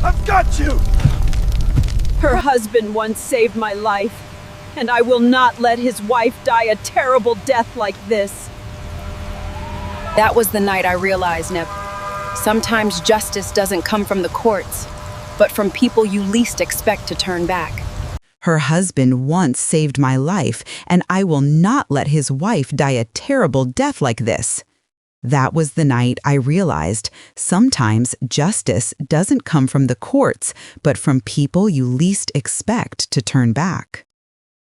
I've got you! Her husband once saved my life, and I will not let his wife die a terrible death like this. That was the night I realized, Neb. Sometimes justice doesn't come from the courts, but from people you least expect to turn back. Her husband once saved my life, and I will not let his wife die a terrible death like this. That was the night I realized sometimes justice doesn't come from the courts, but from people you least expect to turn back.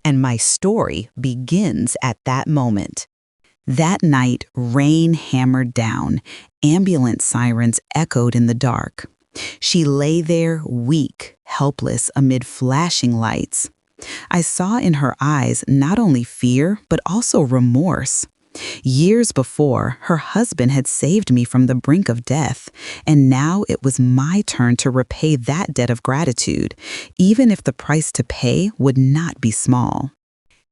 And my story begins at that moment. That night, rain hammered down. Ambulance sirens echoed in the dark. She lay there, weak, helpless, amid flashing lights. I saw in her eyes not only fear, but also remorse. Years before, her husband had saved me from the brink of death, and now it was my turn to repay that debt of gratitude, even if the price to pay would not be small.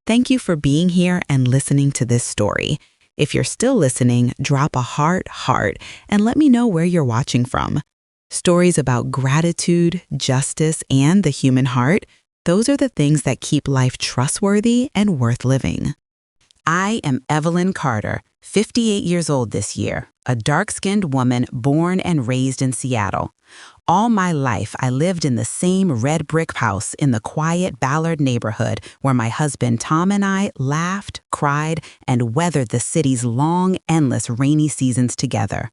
Thank you for being here and listening to this story. If you're still listening, drop a heart, and let me know where you're watching from. Stories about gratitude, justice, and the human heart, those are the things that keep life trustworthy and worth living. I am Evelyn Carter, 58 years old this year, a dark-skinned woman born and raised in Seattle. All my life, I lived in the same red brick house in the quiet Ballard neighborhood where my husband Tom and I laughed, cried, and weathered the city's long, endless rainy seasons together.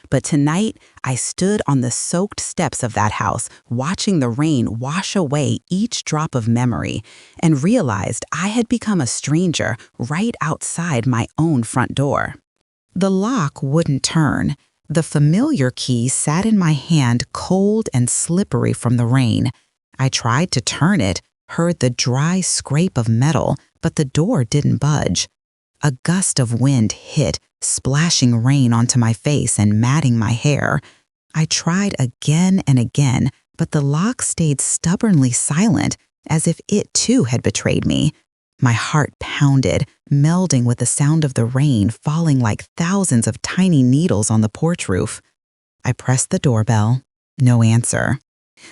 But tonight, I stood on the soaked steps of that house, watching the rain wash away each drop of memory, and realized I had become a stranger right outside my own front door. The lock wouldn't turn. The familiar key sat in my hand, cold and slippery from the rain. I tried to turn it, heard the dry scrape of metal, but the door didn't budge. A gust of wind hit, splashing rain onto my face and matting my hair. I tried again and again, but the lock stayed stubbornly silent, as if it too had betrayed me. My heart pounded, melding with the sound of the rain falling like thousands of tiny needles on the porch roof. I pressed the doorbell. No answer.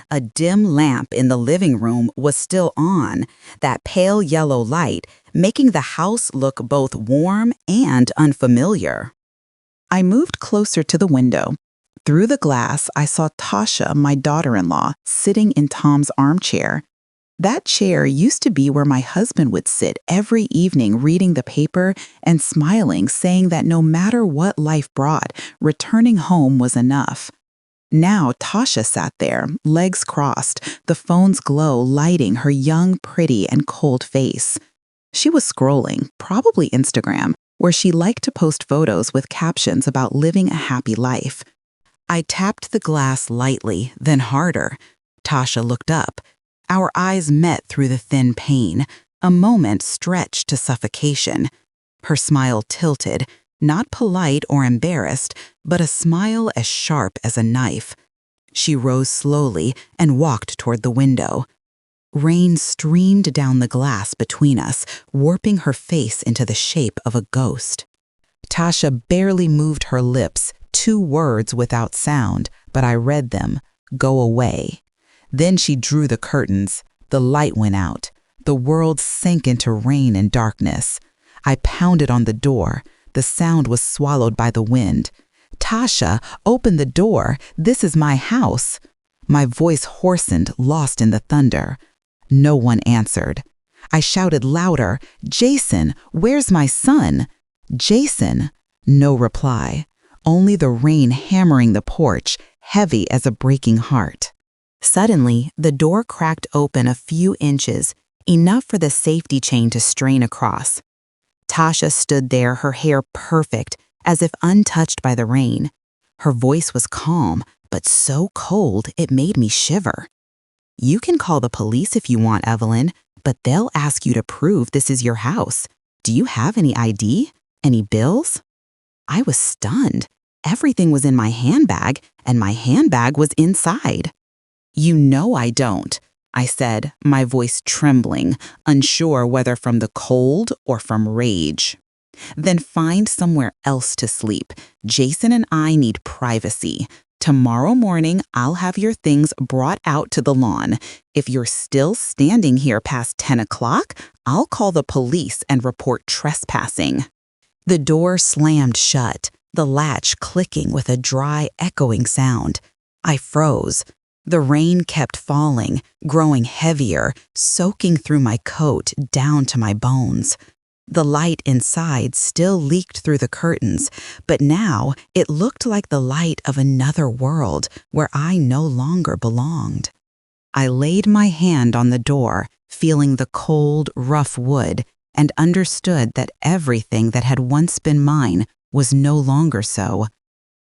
A dim lamp in the living room was still on, that pale yellow light, making the house look both warm and unfamiliar. I moved closer to the window. Through the glass, I saw Tasha, my daughter-in-law, sitting in Tom's armchair. That chair used to be where my husband would sit every evening reading the paper and smiling, saying that no matter what life brought, returning home was enough. Now Tasha sat there, legs crossed, the phone's glow lighting her young, pretty, and cold face. She was scrolling, probably Instagram, where she liked to post photos with captions about living a happy life. I tapped the glass lightly, then harder. Tasha looked up. Our eyes met through the thin pane, a moment stretched to suffocation. Her smile tilted, not polite or embarrassed, but a smile as sharp as a knife. She rose slowly and walked toward the window. Rain streamed down the glass between us, warping her face into the shape of a ghost. Tasha barely moved her lips, 2 words without sound, but I read them, "Go away." Then she drew the curtains. The light went out. The world sank into rain and darkness. I pounded on the door. The sound was swallowed by the wind. "Tasha, open the door. This is my house." My voice hoarsened, lost in the thunder. No one answered. I shouted louder, "Jason, where's my son?" "Jason?" No reply. Only the rain hammering the porch, heavy as a breaking heart. Suddenly, the door cracked open a few inches, enough for the safety chain to strain across. Tasha stood there, her hair perfect, as if untouched by the rain. Her voice was calm, but so cold it made me shiver. "You can call the police if you want, Evelyn, but they'll ask you to prove this is your house. Do you have any ID? Any bills?" I was stunned. Everything was in my handbag, and my handbag was inside. "You know I don't," I said, my voice trembling, unsure whether from the cold or from rage. "Then find somewhere else to sleep. Jason and I need privacy. Tomorrow morning, I'll have your things brought out to the lawn. If you're still standing here past 10 o'clock, I'll call the police and report trespassing." The door slammed shut, the latch clicking with a dry, echoing sound. I froze. The rain kept falling, growing heavier, soaking through my coat down to my bones. The light inside still leaked through the curtains, but now it looked like the light of another world where I no longer belonged. I laid my hand on the door, feeling the cold, rough wood, and understood that everything that had once been mine was no longer so.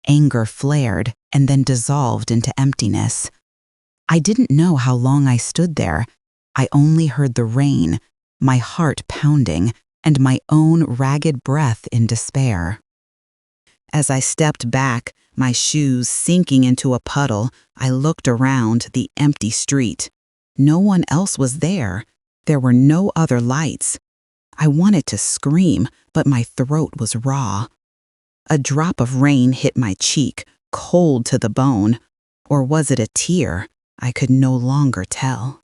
Anger flared and then dissolved into emptiness. I didn't know how long I stood there. I only heard the rain, my heart pounding, and my own ragged breath in despair. As I stepped back, my shoes sinking into a puddle, I looked around the empty street. No one else was there. There were no other lights. I wanted to scream, but my throat was raw. A drop of rain hit my cheek, cold to the bone. Or was it a tear? I could no longer tell.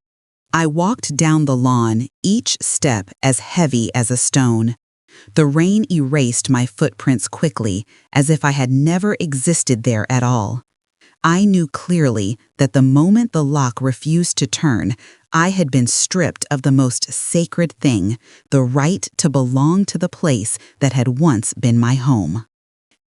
I walked down the lawn, each step as heavy as a stone. The rain erased my footprints quickly, as if I had never existed there at all. I knew clearly that the moment the lock refused to turn, I had been stripped of the most sacred thing, the right to belong to the place that had once been my home.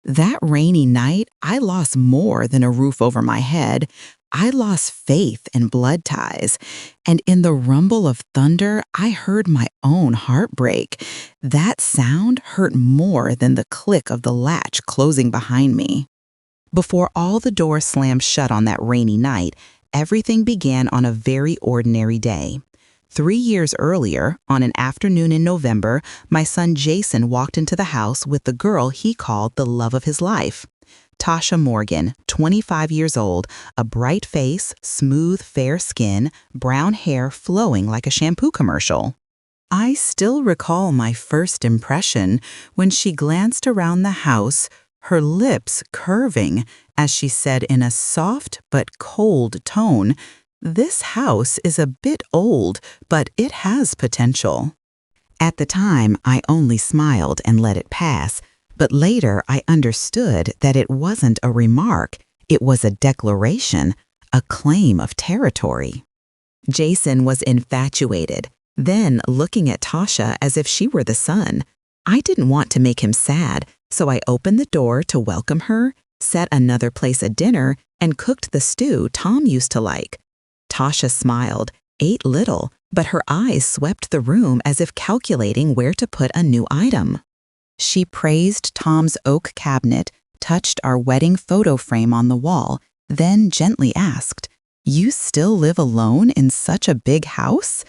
That rainy night, I lost more than a roof over my head. I lost faith in blood ties, and in the rumble of thunder, I heard my own heart break. That sound hurt more than the click of the latch closing behind me. Before all the doors slammed shut on that rainy night, everything began on a very ordinary day. 3 years earlier, on an afternoon in November, my son Jason walked into the house with the girl he called the love of his life. Tasha Morgan, 25 years old, a bright face, smooth, fair skin, brown hair flowing like a shampoo commercial. I still recall my first impression when she glanced around the house, her lips curving as she said in a soft but cold tone, "This house is a bit old, but it has potential." At the time, I only smiled and let it pass. But later, I understood that it wasn't a remark, it was a declaration, a claim of territory. Jason was infatuated, then looking at Tasha as if she were the sun. I didn't want to make him sad, so I opened the door to welcome her, set another place at dinner, and cooked the stew Tom used to like. Tasha smiled, ate little, but her eyes swept the room as if calculating where to put a new item. She praised Tom's oak cabinet, touched our wedding photo frame on the wall, then gently asked, "You still live alone in such a big house?"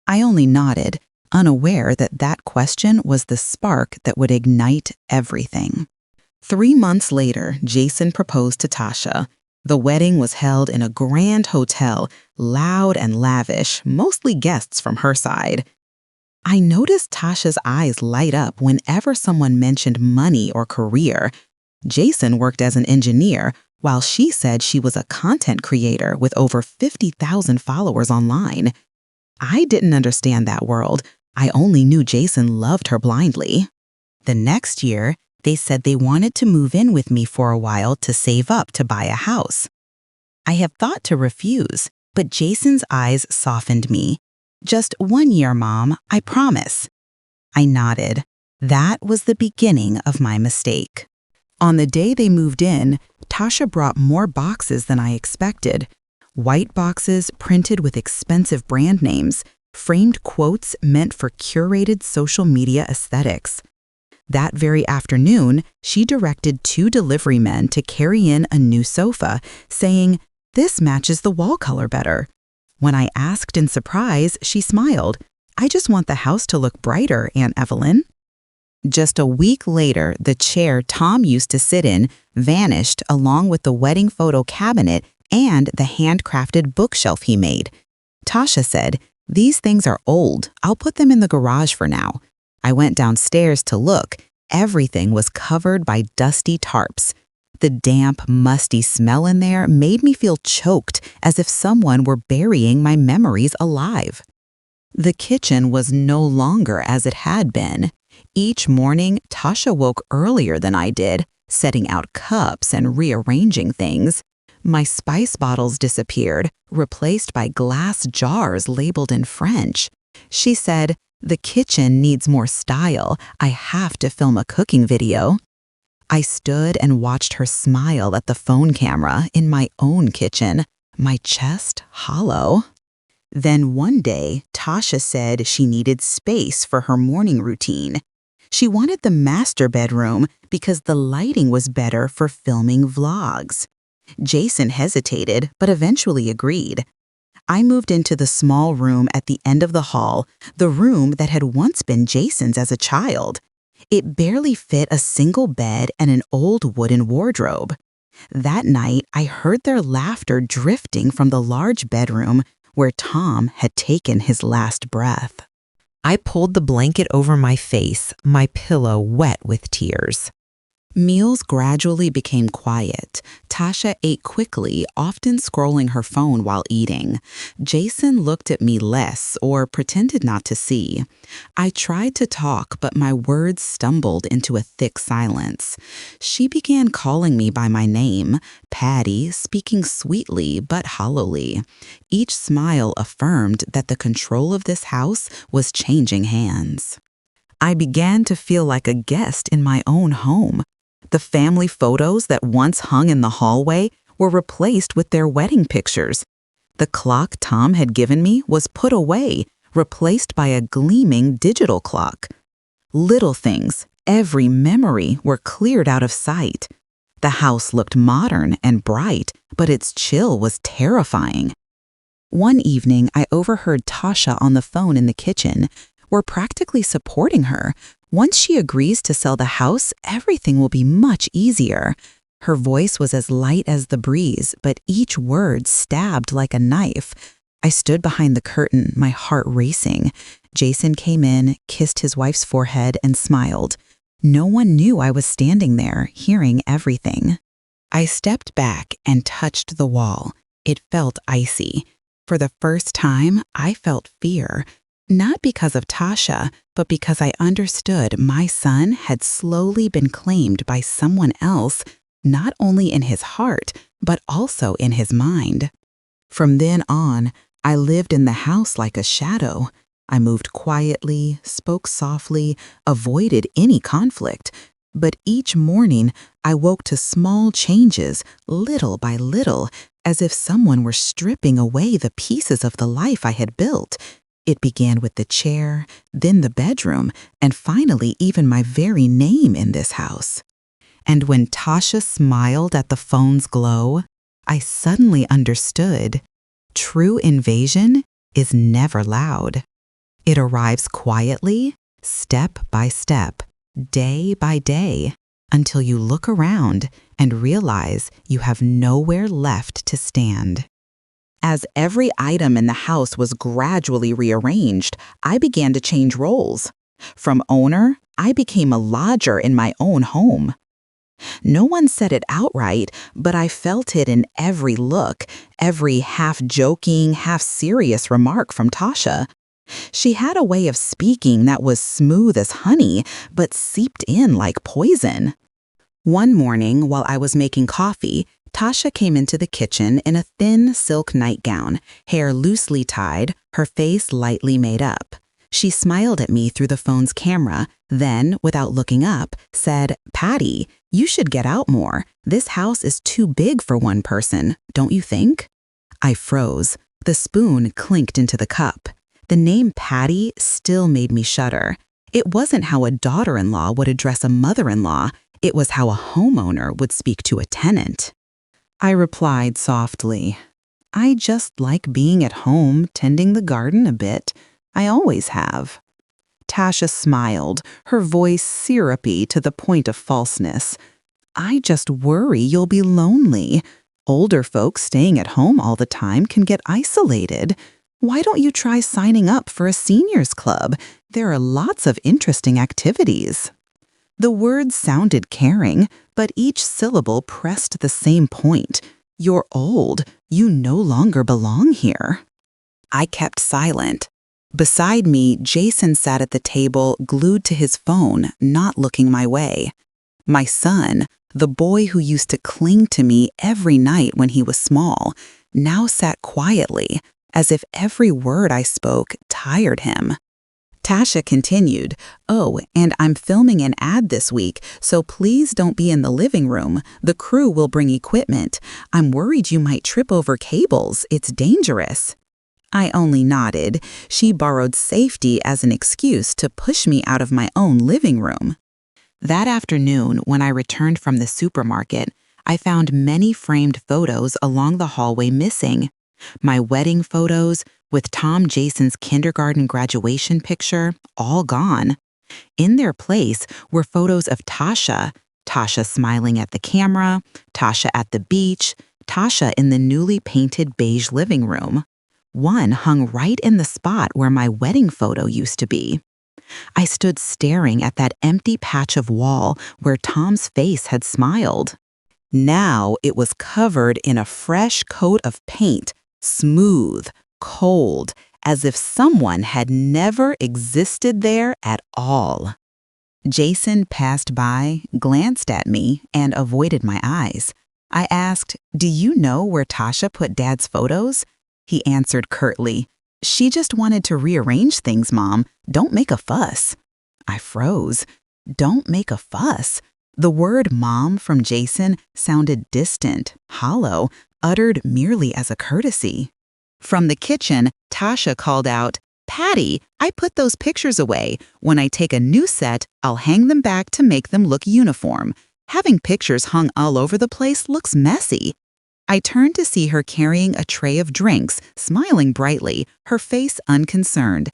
I only nodded, unaware that that question was the spark that would ignite everything. 3 months later, Jason proposed to Tasha. The wedding was held in a grand hotel, loud and lavish, mostly guests from her side. I noticed Tasha's eyes light up whenever someone mentioned money or career. Jason worked as an engineer, while she said she was a content creator with over 50,000 followers online. I didn't understand that world. I only knew Jason loved her blindly. The next year, they said they wanted to move in with me for a while to save up to buy a house. I have thought to refuse, but Jason's eyes softened me. "Just 1 year, Mom, I promise." I nodded. That was the beginning of my mistake. On the day they moved in, Tasha brought more boxes than I expected. White boxes printed with expensive brand names, framed quotes meant for curated social media aesthetics. That very afternoon, she directed 2 delivery men to carry in a new sofa, saying, "This matches the wall color better." When I asked in surprise, she smiled. "I just want the house to look brighter, Aunt Evelyn." Just a week later, the chair Tom used to sit in vanished along with the wedding photo cabinet and the handcrafted bookshelf he made. Tasha said, "These things are old. I'll put them in the garage for now." I went downstairs to look. Everything was covered by dusty tarps. The damp, musty smell in there made me feel choked, as if someone were burying my memories alive. The kitchen was no longer as it had been. Each morning, Tasha woke earlier than I did, setting out cups and rearranging things. My spice bottles disappeared, replaced by glass jars labeled in French. She said, "The kitchen needs more style. I have to film a cooking video." I stood and watched her smile at the phone camera in my own kitchen, my chest hollow. Then one day, Tasha said she needed space for her morning routine. She wanted the master bedroom because the lighting was better for filming vlogs. Jason hesitated, but eventually agreed. I moved into the small room at the end of the hall, the room that had once been Jason's as a child. It barely fit a single bed and an old wooden wardrobe. That night, I heard their laughter drifting from the large bedroom where Tom had taken his last breath. I pulled the blanket over my face, my pillow wet with tears. Meals gradually became quiet. Tasha ate quickly, often scrolling her phone while eating. Jason looked at me less or pretended not to see. I tried to talk, but my words stumbled into a thick silence. She began calling me by my name, Patty, speaking sweetly but hollowly. Each smile affirmed that the control of this house was changing hands. I began to feel like a guest in my own home. The family photos that once hung in the hallway were replaced with their wedding pictures. The clock Tom had given me was put away, replaced by a gleaming digital clock. Little things, every memory, were cleared out of sight. The house looked modern and bright, but its chill was terrifying. One evening, I overheard Tasha on the phone in the kitchen. We're practically supporting her. Once she agrees to sell the house, everything will be much easier. Her voice was as light as the breeze, but each word stabbed like a knife. I stood behind the curtain, my heart racing. Jason came in, kissed his wife's forehead, and smiled. No one knew I was standing there, hearing everything. I stepped back and touched the wall. It felt icy. For the first time, I felt fear. Not because of Tasha, but because I understood my son had slowly been claimed by someone else, not only in his heart, but also in his mind. From then on, I lived in the house like a shadow. I moved quietly, spoke softly, avoided any conflict. But each morning, I woke to small changes, little by little, as if someone were stripping away the pieces of the life I had built. It began with the chair, then the bedroom, and finally even my very name in this house. And when Tasha smiled at the phone's glow, I suddenly understood. True invasion is never loud. It arrives quietly, step by step, day by day, until you look around and realize you have nowhere left to stand. As every item in the house was gradually rearranged, I began to change roles. From owner, I became a lodger in my own home. No one said it outright, but I felt it in every look, every half-joking, half-serious remark from Tasha. She had a way of speaking that was smooth as honey, but seeped in like poison. One morning, while I was making coffee, Tasha came into the kitchen in a thin silk nightgown, hair loosely tied, her face lightly made up. She smiled at me through the phone's camera, then, without looking up, said, "Patty, you should get out more. This house is too big for one person, don't you think?" I froze. The spoon clinked into the cup. The name Patty still made me shudder. It wasn't how a daughter-in-law would address a mother-in-law. It was how a homeowner would speak to a tenant. I replied softly, "I just like being at home, tending the garden a bit. I always have." Tasha smiled, her voice syrupy to the point of falseness. "I just worry you'll be lonely. Older folks staying at home all the time can get isolated. Why don't you try signing up for a seniors club? There are lots of interesting activities." The words sounded caring, but each syllable pressed the same point. You're old. You no longer belong here. I kept silent. Beside me, Jason sat at the table, glued to his phone, not looking my way. My son, the boy who used to cling to me every night when he was small, now sat quietly, as if every word I spoke tired him. Tasha continued, "Oh, and I'm filming an ad this week, so please don't be in the living room. The crew will bring equipment. I'm worried you might trip over cables. It's dangerous." I only nodded. She borrowed safety as an excuse to push me out of my own living room. That afternoon, when I returned from the supermarket, I found many framed photos along the hallway missing. My wedding photos, with Tom Jason's kindergarten graduation picture, all gone. In their place were photos of Tasha smiling at the camera, Tasha at the beach, Tasha in the newly painted beige living room. One hung right in the spot where my wedding photo used to be. I stood staring at that empty patch of wall where Tom's face had smiled. Now it was covered in a fresh coat of paint, smooth, cold, as if someone had never existed there at all. Jason passed by, glanced at me, and avoided my eyes. I asked, "Do you know where Tasha put Dad's photos?" He answered curtly, "She just wanted to rearrange things, Mom. Don't make a fuss." I froze. Don't make a fuss. The word Mom from Jason sounded distant, hollow, uttered merely as a courtesy. From the kitchen, Tasha called out, "Patty, I put those pictures away. When I take a new set, I'll hang them back to make them look uniform. Having pictures hung all over the place looks messy." I turned to see her carrying a tray of drinks, smiling brightly, her face unconcerned.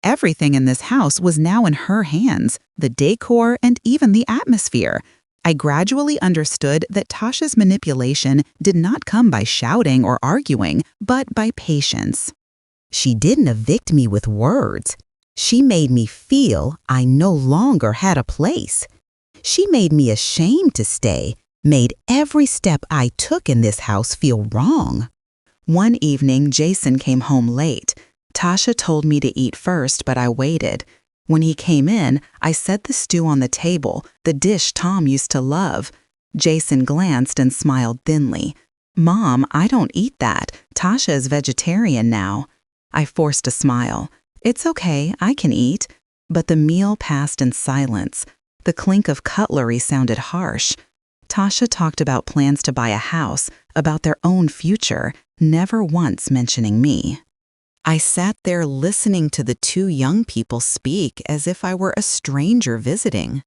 Everything in this house was now in her hands, the decor and even the atmosphere. I gradually understood that Tasha's manipulation did not come by shouting or arguing, but by patience. She didn't evict me with words. She made me feel I no longer had a place. She made me ashamed to stay, made every step I took in this house feel wrong. One evening, Jason came home late. Tasha told me to eat first, but I waited. When he came in, I set the stew on the table, the dish Tom used to love. Jason glanced and smiled thinly. "Mom, I don't eat that. Tasha is vegetarian now." I forced a smile. "It's okay, I can eat." But the meal passed in silence. The clink of cutlery sounded harsh. Tasha talked about plans to buy a house, about their own future, never once mentioning me. I sat there listening to the two young people speak as if I were a stranger visiting.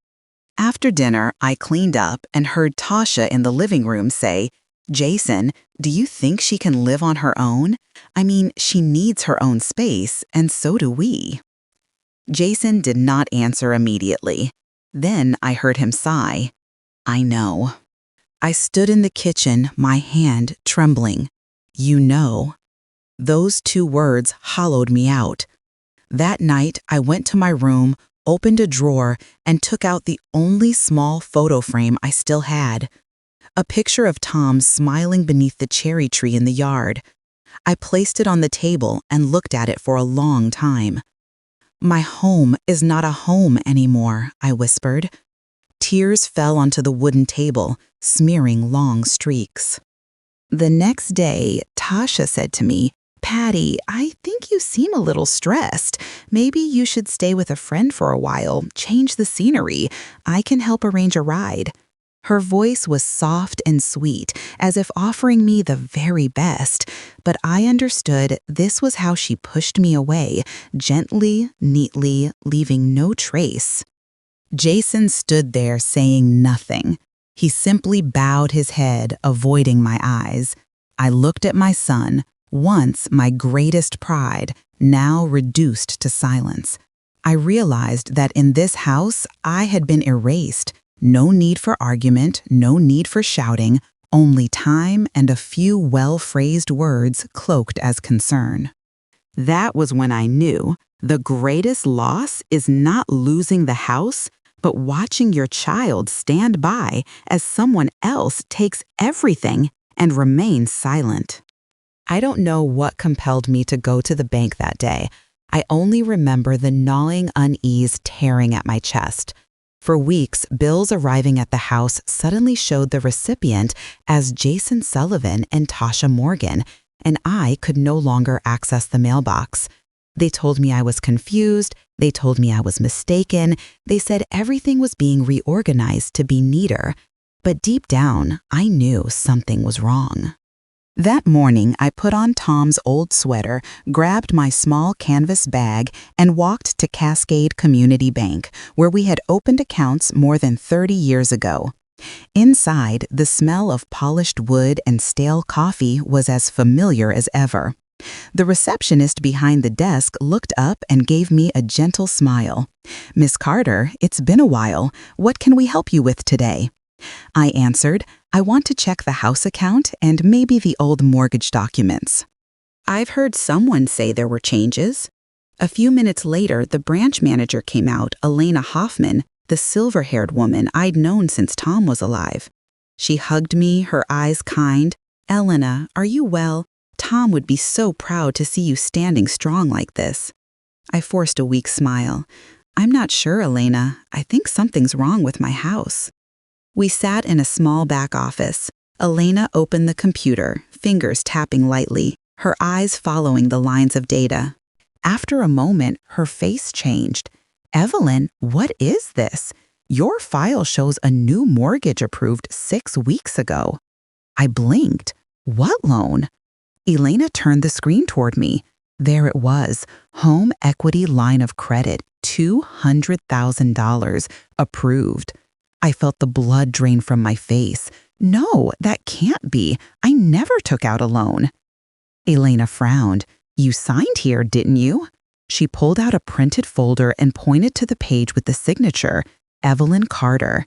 After dinner, I cleaned up and heard Tasha in the living room say, "Jason, do you think she can live on her own? I mean, she needs her own space, and so do we." Jason did not answer immediately. Then I heard him sigh. "I know." I stood in the kitchen, my hand trembling. "You know." Those two words hollowed me out. That night, I went to my room, opened a drawer, and took out the only small photo frame I still had. A picture of Tom smiling beneath the cherry tree in the yard. I placed it on the table and looked at it for a long time. "My home is not a home anymore," I whispered. Tears fell onto the wooden table, smearing long streaks. The next day, Tasha said to me, "Patty, I think you seem a little stressed. Maybe you should stay with a friend for a while, change the scenery. I can help arrange a ride." Her voice was soft and sweet, as if offering me the very best, but I understood this was how she pushed me away, gently, neatly, leaving no trace. Jason stood there saying nothing. He simply bowed his head, avoiding my eyes. I looked at my son, once my greatest pride, now reduced to silence. I realized that in this house, I had been erased. No need for argument, no need for shouting, only time and a few well-phrased words cloaked as concern. That was when I knew the greatest loss is not losing the house, but watching your child stand by as someone else takes everything and remains silent. I don't know what compelled me to go to the bank that day. I only remember the gnawing unease tearing at my chest. For weeks, bills arriving at the house suddenly showed the recipient as Jason Sullivan and Tasha Morgan, and I could no longer access the mailbox. They told me I was confused. They told me I was mistaken. They said everything was being reorganized to be neater. But deep down, I knew something was wrong. That morning, I put on Tom's old sweater, grabbed my small canvas bag, and walked to Cascade Community Bank, where we had opened accounts more than 30 years ago. Inside, the smell of polished wood and stale coffee was as familiar as ever. The receptionist behind the desk looked up and gave me a gentle smile. "Miss Carter, it's been a while. What can we help you with today?" I answered, "I want to check the house account and maybe the old mortgage documents." "I've heard someone say there were changes." A few minutes later, the branch manager came out, Elena Hoffman, the silver-haired woman I'd known since Tom was alive. She hugged me, her eyes kind. "Elena, are you well? Tom would be so proud to see you standing strong like this." I forced a weak smile. "I'm not sure, Elena. I think something's wrong with my house." We sat in a small back office. Elena opened the computer, fingers tapping lightly, her eyes following the lines of data. After a moment, her face changed. "Evelyn, what is this? Your file shows a new mortgage approved 6 weeks ago." I blinked. "What loan?" Elena turned the screen toward me. There it was, home equity line of credit, $200,000, approved. I felt the blood drain from my face. "No, that can't be. I never took out a loan." Elena frowned. "You signed here, didn't you?" She pulled out a printed folder and pointed to the page with the signature, Evelyn Carter.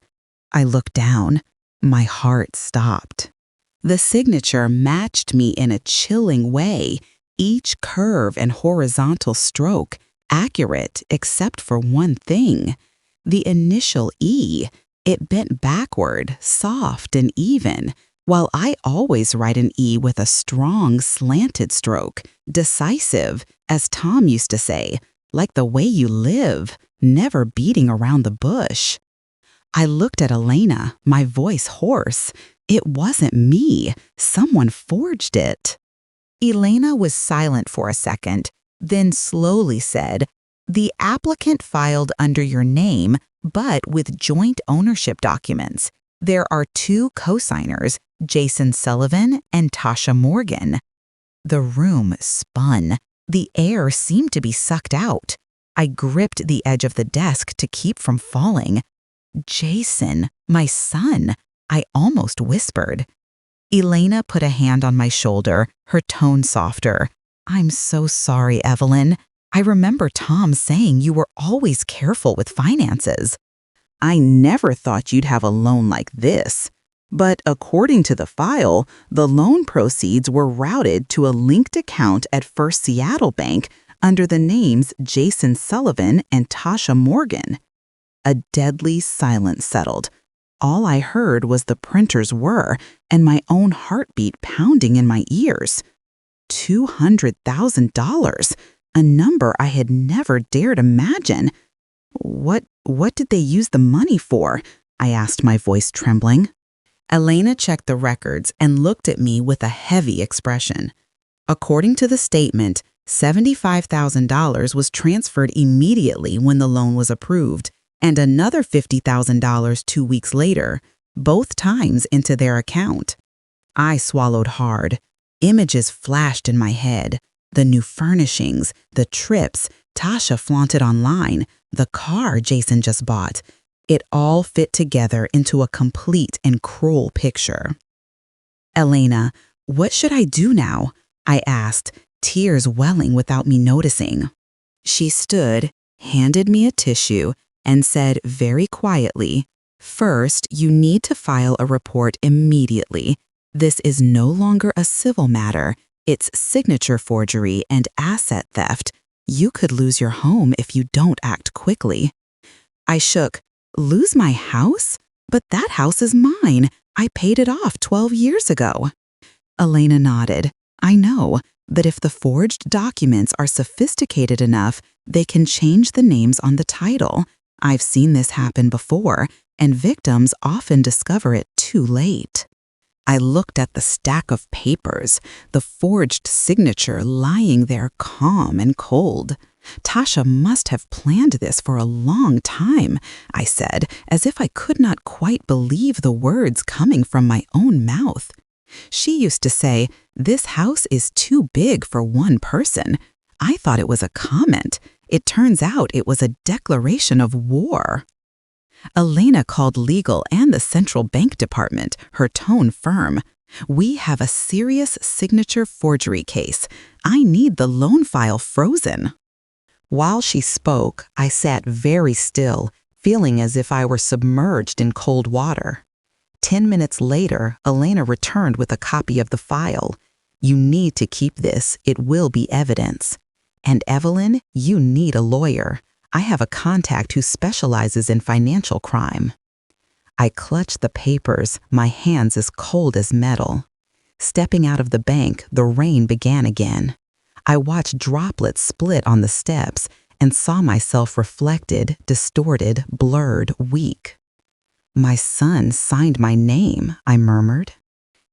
I looked down. My heart stopped. The signature matched me in a chilling way, each curve and horizontal stroke accurate except for one thing. The initial E. It bent backward, soft and even, while I always write an E with a strong, slanted stroke, decisive, as Tom used to say, like the way you live, never beating around the bush. I looked at Elena, my voice hoarse. It wasn't me. Someone forged it. Elena was silent for a second, then slowly said, "The applicant filed under your name, but with joint ownership documents. There are 2 co-signers, Jason Sullivan and Tasha Morgan." The room spun. The air seemed to be sucked out. I gripped the edge of the desk to keep from falling. "Jason, my son," I almost whispered. Elena put a hand on my shoulder, her tone softer. "I'm so sorry, Evelyn. I remember Tom saying you were always careful with finances." "I never thought you'd have a loan like this." But according to the file, the loan proceeds were routed to a linked account at First Seattle Bank under the names Jason Sullivan and Tasha Morgan. A deadly silence settled. All I heard was the printer's whir and my own heartbeat pounding in my ears. $200,000, a number I had never dared imagine. What did they use the money for?" I asked, my voice trembling. Elena checked the records and looked at me with a heavy expression. According to the statement, $75,000 was transferred immediately when the loan was approved, and another $50,000 2 weeks later, both times into their account. I swallowed hard. Images flashed in my head. The new furnishings, the trips Tasha flaunted online, the car Jason just bought. It all fit together into a complete and cruel picture. "Elena, what should I do now?" I asked, tears welling without me noticing. She stood, handed me a tissue, and said very quietly, "First, you need to file a report immediately. This is no longer a civil matter. It's signature forgery and asset theft. You could lose your home if you don't act quickly." I shook. Lose my house? But that house is mine. I paid it off 12 years ago. Elena nodded. I know, but if the forged documents are sophisticated enough, they can change the names on the title. I've seen this happen before, and victims often discover it too late. I looked at the stack of papers, the forged signature lying there calm and cold. Tasha must have planned this for a long time, I said, as if I could not quite believe the words coming from my own mouth. She used to say, "This house is too big for one person." I thought it was a comment. It turns out it was a declaration of war. Elena called legal and the central bank department, her tone firm. "We have a serious signature forgery case. I need the loan file frozen." While she spoke, I sat very still, feeling as if I were submerged in cold water. 10 minutes later, Elena returned with a copy of the file. "You need to keep this. It will be evidence. And Evelyn, you need a lawyer. I have a contact who specializes in financial crime." I clutched the papers, my hands as cold as metal. Stepping out of the bank, the rain began again. I watched droplets split on the steps and saw myself reflected, distorted, blurred, weak. "My son signed my name," I murmured.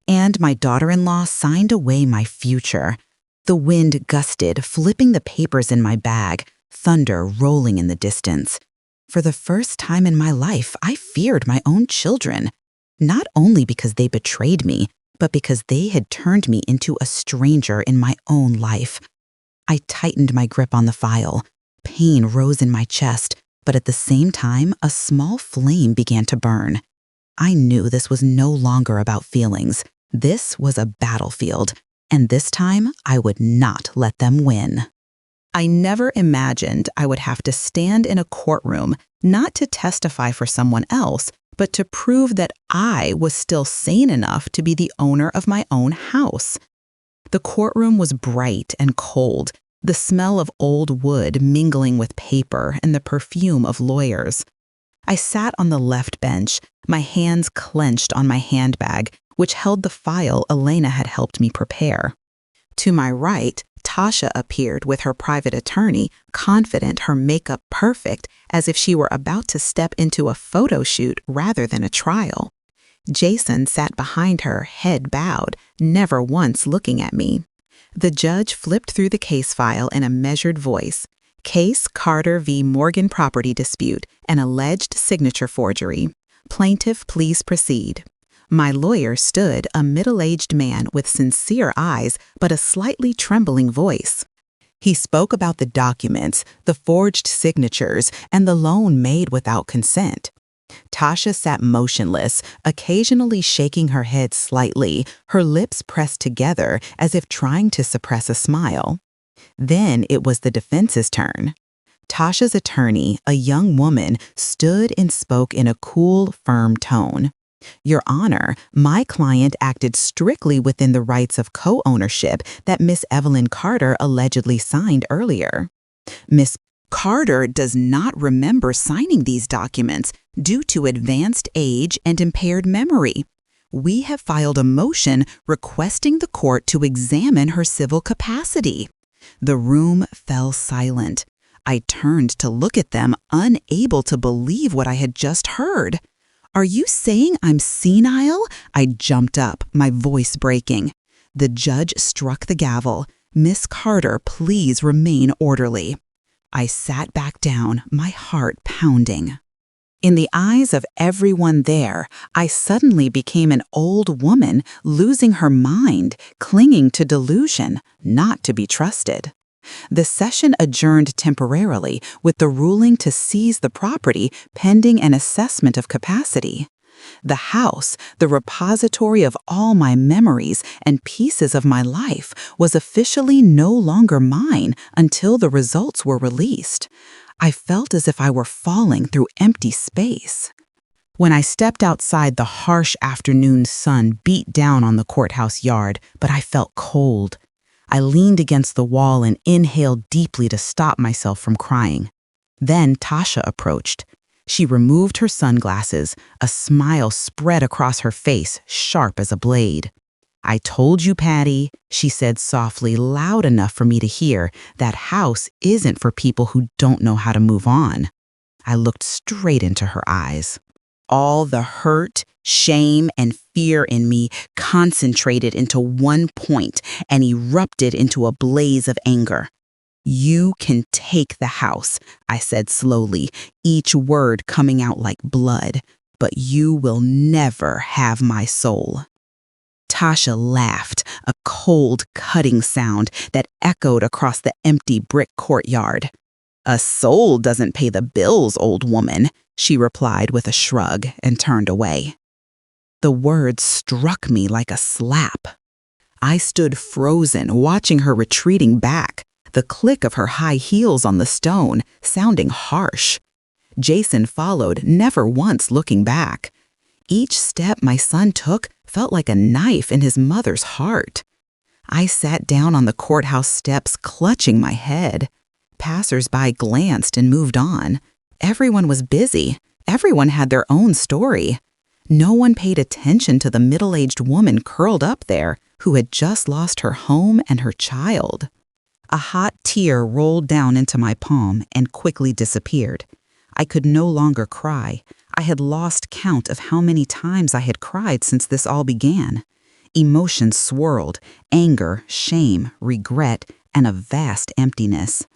"And my daughter-in-law signed away my future." The wind gusted, flipping the papers in my bag, thunder rolling in the distance. For the first time in my life, I feared my own children, not only because they betrayed me, but because they had turned me into a stranger in my own life. I tightened my grip on the file. Pain rose in my chest, but at the same time, a small flame began to burn. I knew this was no longer about feelings. This was a battlefield, and this time I would not let them win. I never imagined I would have to stand in a courtroom, not to testify for someone else, but to prove that I was still sane enough to be the owner of my own house. The courtroom was bright and cold, the smell of old wood mingling with paper and the perfume of lawyers. I sat on the left bench, my hands clenched on my handbag, which held the file Elena had helped me prepare. To my right, Tasha appeared with her private attorney, confident, her makeup perfect, as if she were about to step into a photo shoot rather than a trial. Jason sat behind her, head bowed, never once looking at me. The judge flipped through the case file in a measured voice. "Case Carter v. Morgan Property Dispute, an alleged signature forgery. Plaintiff, please proceed." My lawyer stood, a middle-aged man with sincere eyes but a slightly trembling voice. He spoke about the documents, the forged signatures, and the loan made without consent. Tasha sat motionless, occasionally shaking her head slightly, her lips pressed together as if trying to suppress a smile. Then it was the defense's turn. Tasha's attorney, a young woman, stood and spoke in a cool, firm tone. "Your Honor, my client acted strictly within the rights of co-ownership that Miss Evelyn Carter allegedly signed earlier. Miss Carter does not remember signing these documents due to advanced age and impaired memory. We have filed a motion requesting the court to examine her civil capacity." The room fell silent. I turned to look at them, unable to believe what I had just heard. "Are you saying I'm senile?" I jumped up, my voice breaking. The judge struck the gavel. "Miss Carter, please remain orderly." I sat back down, my heart pounding. In the eyes of everyone there, I suddenly became an old woman, losing her mind, clinging to delusion, not to be trusted. The session adjourned temporarily with the ruling to seize the property pending an assessment of capacity. The house, the repository of all my memories and pieces of my life, was officially no longer mine until the results were released. I felt as if I were falling through empty space. When I stepped outside, the harsh afternoon sun beat down on the courthouse yard, but I felt cold. I leaned against the wall and inhaled deeply to stop myself from crying. Then Tasha approached. She removed her sunglasses, a smile spread across her face, sharp as a blade. "I told you, Patty," she said softly, loud enough for me to hear, "that house isn't for people who don't know how to move on." I looked straight into her eyes. All the hurt, shame, and fear in me concentrated into one point and erupted into a blaze of anger. "You can take the house," I said slowly, each word coming out like blood, "but you will never have my soul." Tasha laughed, a cold, cutting sound that echoed across the empty brick courtyard. "A soul doesn't pay the bills, old woman," she replied with a shrug and turned away. The words struck me like a slap. I stood frozen, watching her retreating back, the click of her high heels on the stone sounding harsh. Jason followed, never once looking back. Each step my son took felt like a knife in his mother's heart. I sat down on the courthouse steps, clutching my head. Passers-by glanced and moved on. Everyone was busy. Everyone had their own story. No one paid attention to the middle-aged woman curled up there who had just lost her home and her child. A hot tear rolled down into my palm and quickly disappeared. I could no longer cry. I had lost count of how many times I had cried since this all began. Emotions swirled: anger, shame, regret, and a vast emptiness.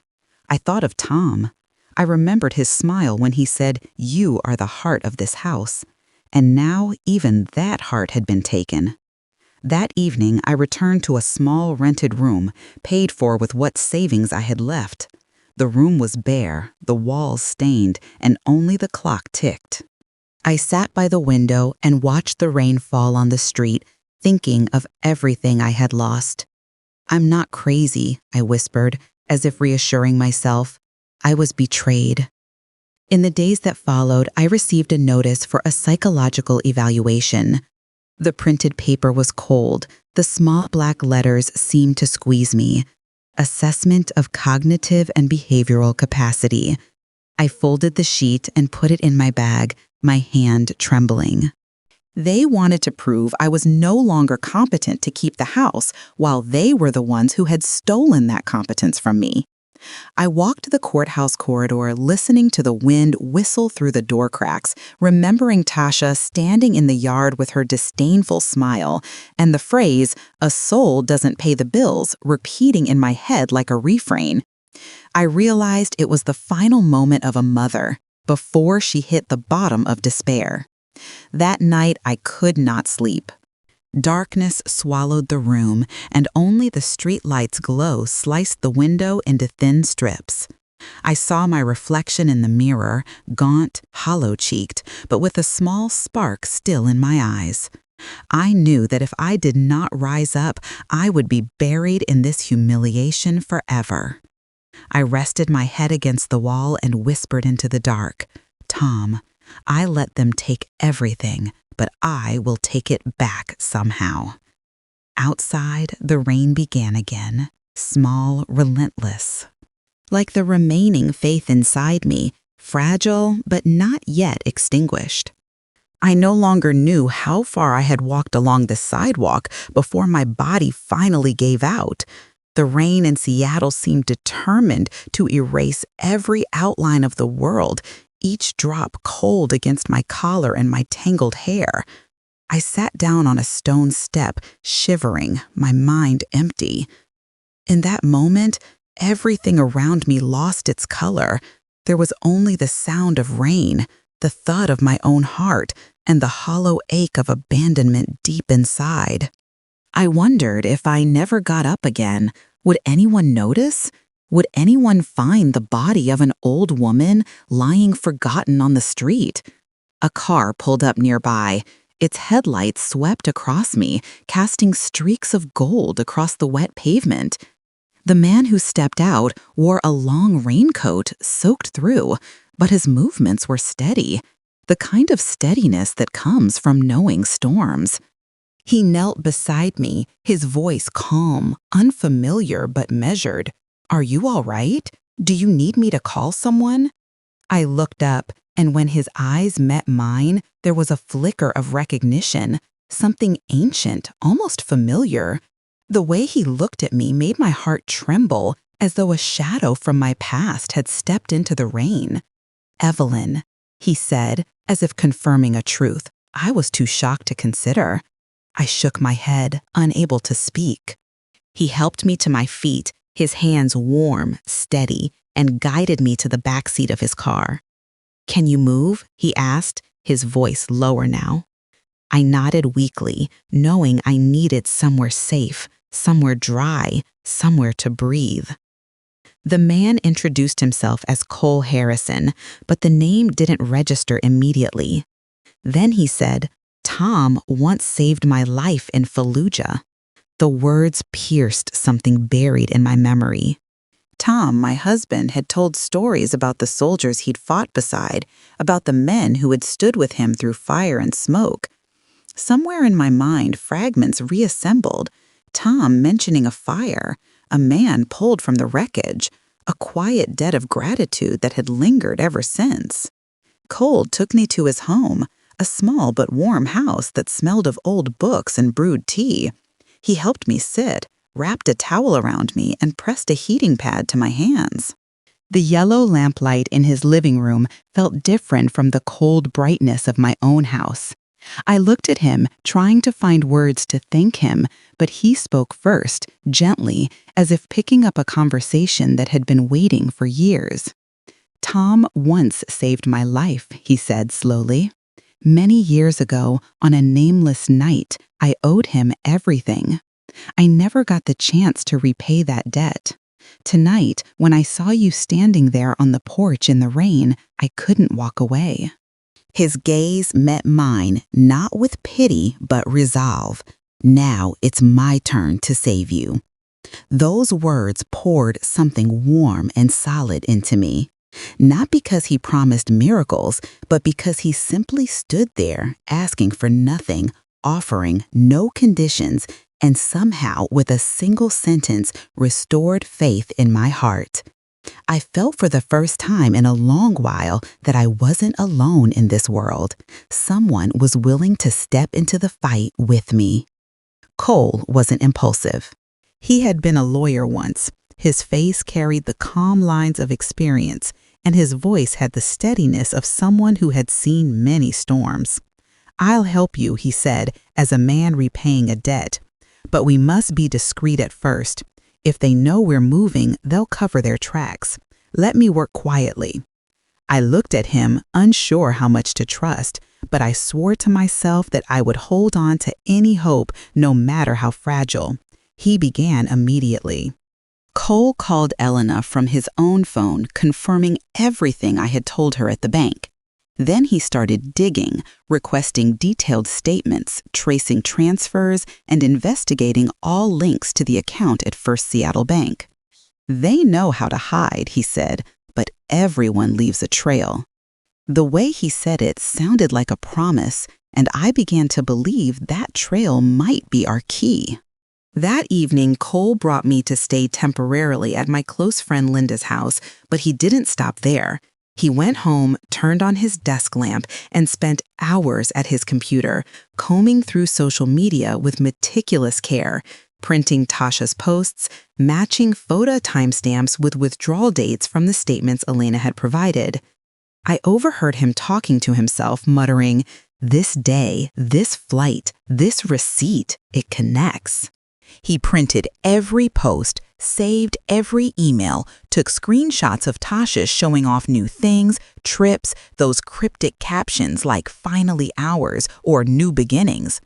I thought of Tom. I remembered his smile when he said, "You are the heart of this house." And now even that heart had been taken. That evening, I returned to a small rented room, paid for with what savings I had left. The room was bare, the walls stained, and only the clock ticked. I sat by the window and watched the rain fall on the street, thinking of everything I had lost. "I'm not crazy," I whispered, as if reassuring myself. I was betrayed. In the days that followed, I received a notice for a psychological evaluation. The printed paper was cold. The small black letters seemed to squeeze me. Assessment of cognitive and behavioral capacity. I folded the sheet and put it in my bag, my hand trembling. They wanted to prove I was no longer competent to keep the house, while they were the ones who had stolen that competence from me. I walked the courthouse corridor, listening to the wind whistle through the door cracks, remembering Tasha standing in the yard with her disdainful smile, and the phrase, "a soul doesn't pay the bills," repeating in my head like a refrain. I realized it was the final moment of a mother, before she hit the bottom of despair. That night, I could not sleep. Darkness swallowed the room, and only the street light's glow sliced the window into thin strips. I saw my reflection in the mirror, gaunt, hollow-cheeked, but with a small spark still in my eyes. I knew that if I did not rise up, I would be buried in this humiliation forever. I rested my head against the wall and whispered into the dark, "Tom, I let them take everything, but I will take it back somehow." Outside, the rain began again, small, relentless. Like the remaining faith inside me, fragile but not yet extinguished. I no longer knew how far I had walked along the sidewalk before my body finally gave out. The rain in Seattle seemed determined to erase every outline of the world, each drop cold against my collar and my tangled hair. I sat down on a stone step, shivering, my mind empty. In that moment, everything around me lost its color. There was only the sound of rain, the thud of my own heart, and the hollow ache of abandonment deep inside. I wondered if I never got up again, would anyone notice? Would anyone find the body of an old woman lying forgotten on the street? A car pulled up nearby. Its headlights swept across me, casting streaks of gold across the wet pavement. The man who stepped out wore a long raincoat soaked through, but his movements were steady, the kind of steadiness that comes from knowing storms. He knelt beside me, his voice calm, unfamiliar but measured. "Are you all right? Do you need me to call someone?" I looked up. And when his eyes met mine, there was a flicker of recognition, something ancient, almost familiar. The way he looked at me made my heart tremble, as though a shadow from my past had stepped into the rain. "Evelyn," he said, as if confirming a truth I was too shocked to consider. I shook my head, unable to speak. He helped me to my feet, his hands warm, steady, and guided me to the back seat of his car. "Can you move?" he asked, his voice lower now. I nodded weakly, knowing I needed somewhere safe, somewhere dry, somewhere to breathe. The man introduced himself as Cole Harrison, but the name didn't register immediately. Then he said, "Tom once saved my life in Fallujah." The words pierced something buried in my memory. Tom, my husband, had told stories about the soldiers he'd fought beside, about the men who had stood with him through fire and smoke. Somewhere in my mind, fragments reassembled. Tom mentioning a fire, a man pulled from the wreckage, a quiet debt of gratitude that had lingered ever since. Cole took me to his home, a small but warm house that smelled of old books and brewed tea. He helped me sit, wrapped a towel around me, and pressed a heating pad to my hands. The yellow lamplight in his living room felt different from the cold brightness of my own house. I looked at him, trying to find words to thank him, but he spoke first, gently, as if picking up a conversation that had been waiting for years. "Tom once saved my life," he said slowly. "Many years ago, on a nameless night, I owed him everything. I never got the chance to repay that debt. Tonight, when I saw you standing there on the porch in the rain, I couldn't walk away." His gaze met mine, not with pity, but resolve. "Now it's my turn to save you." Those words poured something warm and solid into me. Not because he promised miracles, but because he simply stood there, asking for nothing, offering no conditions, and somehow, with a single sentence, restored faith in my heart. I felt for the first time in a long while that I wasn't alone in this world. Someone was willing to step into the fight with me. Cole wasn't impulsive. He had been a lawyer once. His face carried the calm lines of experience, and his voice had the steadiness of someone who had seen many storms. "I'll help you," he said, as a man repaying a debt. "But we must be discreet at first. If they know we're moving, they'll cover their tracks. Let me work quietly." I looked at him, unsure how much to trust, but I swore to myself that I would hold on to any hope, no matter how fragile. He began immediately. Cole called Elena from his own phone, confirming everything I had told her at the bank. Then he started digging, requesting detailed statements, tracing transfers, and investigating all links to the account at First Seattle Bank. "They know how to hide," he said, "but everyone leaves a trail." The way he said it sounded like a promise, and I began to believe that trail might be our key. That evening, Cole brought me to stay temporarily at my close friend Linda's house, but he didn't stop there. He went home, turned on his desk lamp, and spent hours at his computer, combing through social media with meticulous care, printing Tasha's posts, matching photo timestamps with withdrawal dates from the statements Elena had provided. I overheard him talking to himself, muttering, "This day, this flight, this receipt, it connects." He printed every post, saved every email, took screenshots of Tasha showing off new things, trips, those cryptic captions like "finally ours" or "new beginnings."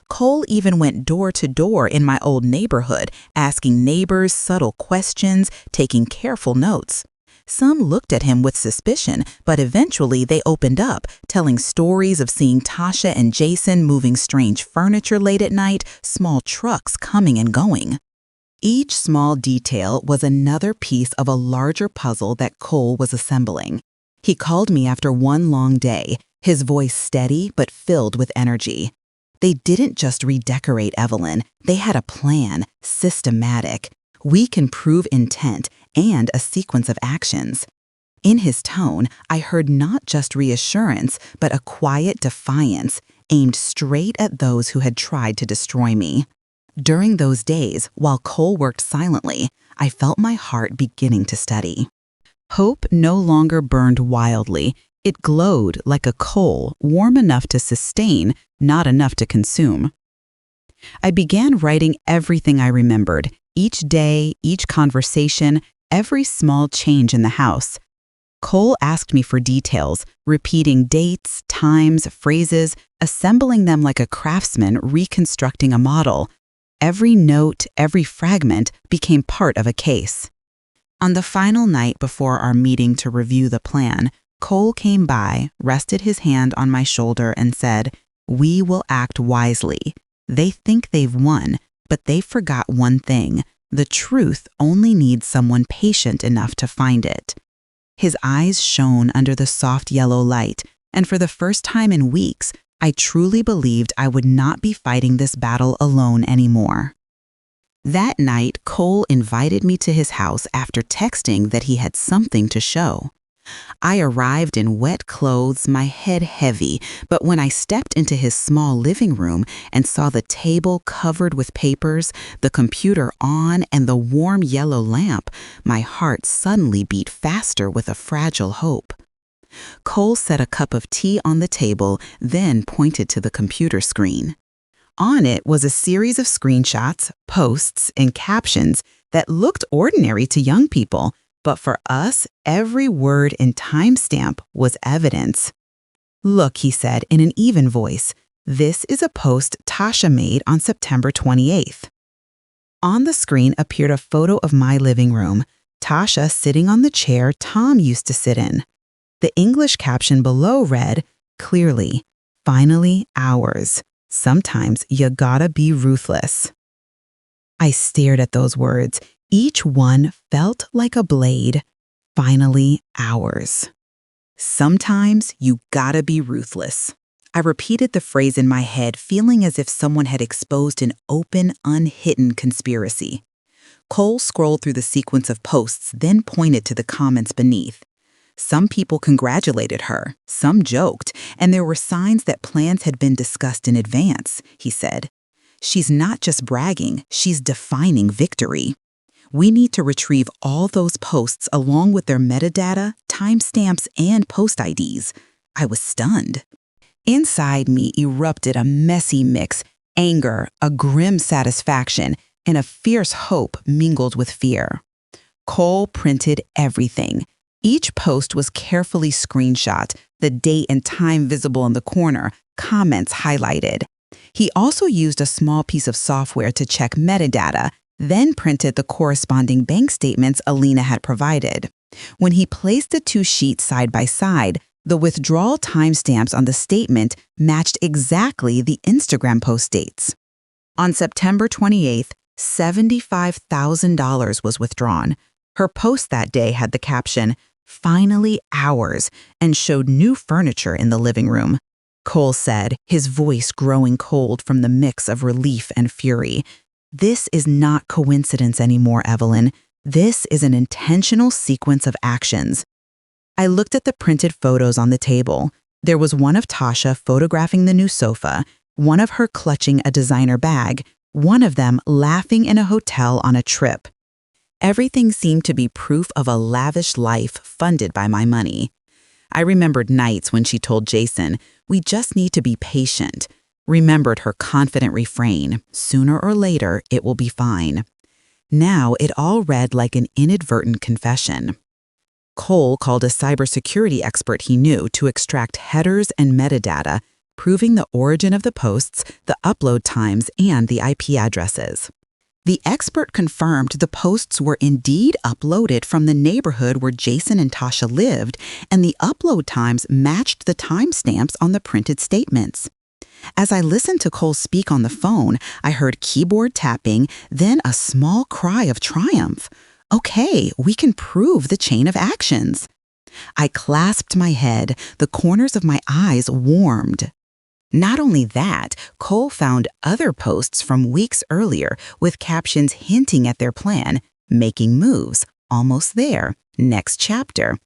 Cole even went door to door in my old neighborhood, asking neighbors subtle questions, taking careful notes. Some looked at him with suspicion, but eventually they opened up, telling stories of seeing Tasha and Jason moving strange furniture late at night, small trucks coming and going. Each small detail was another piece of a larger puzzle that Cole was assembling. He called me after one long day, his voice steady but filled with energy. They didn't just redecorate Evelyn, they had a plan, systematic. We can prove intent and a sequence of actions. In his tone, I heard not just reassurance, but a quiet defiance aimed straight at those who had tried to destroy me. During those days, while Cole worked silently, I felt my heart beginning to steady. Hope no longer burned wildly. It glowed like a coal, warm enough to sustain, not enough to consume. I began writing everything I remembered, each day, each conversation, every small change in the house. Cole asked me for details, repeating dates, times, phrases, assembling them like a craftsman reconstructing a model. Every note, every fragment became part of a case. On the final night before our meeting to review the plan, Cole came by, rested his hand on my shoulder, and said, "We will act wisely. They think they've won, but they forgot one thing. The truth only needs someone patient enough to find it." His eyes shone under the soft yellow light, and for the first time in weeks, I truly believed I would not be fighting this battle alone anymore. That night, Cole invited me to his house after texting that he had something to show. I arrived in wet clothes, my head heavy, but when I stepped into his small living room and saw the table covered with papers, the computer on, and the warm yellow lamp, my heart suddenly beat faster with a fragile hope. Cole set a cup of tea on the table, then pointed to the computer screen. On it was a series of screenshots, posts, and captions that looked ordinary to young people, but for us, every word and timestamp was evidence. "Look," he said in an even voice, "this is a post Tasha made on September 28th. On the screen appeared a photo of my living room, Tasha sitting on the chair Tom used to sit in. The English caption below read, clearly, "Finally ours. Sometimes you gotta be ruthless." I stared at those words. Each one felt like a blade. Finally ours. Sometimes you gotta be ruthless. I repeated the phrase in my head, feeling as if someone had exposed an open, unhidden conspiracy. Cole scrolled through the sequence of posts, then pointed to the comments beneath. Some people congratulated her, some joked, and there were signs that plans had been discussed in advance, he said. "She's not just bragging, she's defining victory. We need to retrieve all those posts along with their metadata, timestamps, and post IDs." I was stunned. Inside me erupted a messy mix, anger, a grim satisfaction, and a fierce hope mingled with fear. Cole printed everything. Each post was carefully screenshot, the date and time visible in the corner, comments highlighted. He also used a small piece of software to check metadata, then printed the corresponding bank statements Alina had provided. When he placed the two sheets side by side, the withdrawal timestamps on the statement matched exactly the Instagram post dates. On September 28th, $75,000 was withdrawn. Her post that day had the caption, "Finally ours," and showed new furniture in the living room. Cole said, his voice growing cold from the mix of relief and fury. "This is not coincidence anymore, Evelyn. This is an intentional sequence of actions." I looked at the printed photos on the table. There was one of Tasha photographing the new sofa, one of her clutching a designer bag, one of them laughing in a hotel on a trip. Everything seemed to be proof of a lavish life funded by my money. I remembered nights when she told Jason, "We just need to be patient." Remembered her confident refrain, "Sooner or later, it will be fine." Now it all read like an inadvertent confession. Cole called a cybersecurity expert he knew to extract headers and metadata, proving the origin of the posts, the upload times, and the IP addresses. The expert confirmed the posts were indeed uploaded from the neighborhood where Jason and Tasha lived, and the upload times matched the timestamps on the printed statements. As I listened to Cole speak on the phone, I heard keyboard tapping, then a small cry of triumph. Okay, we can prove the chain of actions. I clasped my head, the corners of my eyes warmed. Not only that, Cole found other posts from weeks earlier with captions hinting at their plan, making moves, almost there, next chapter.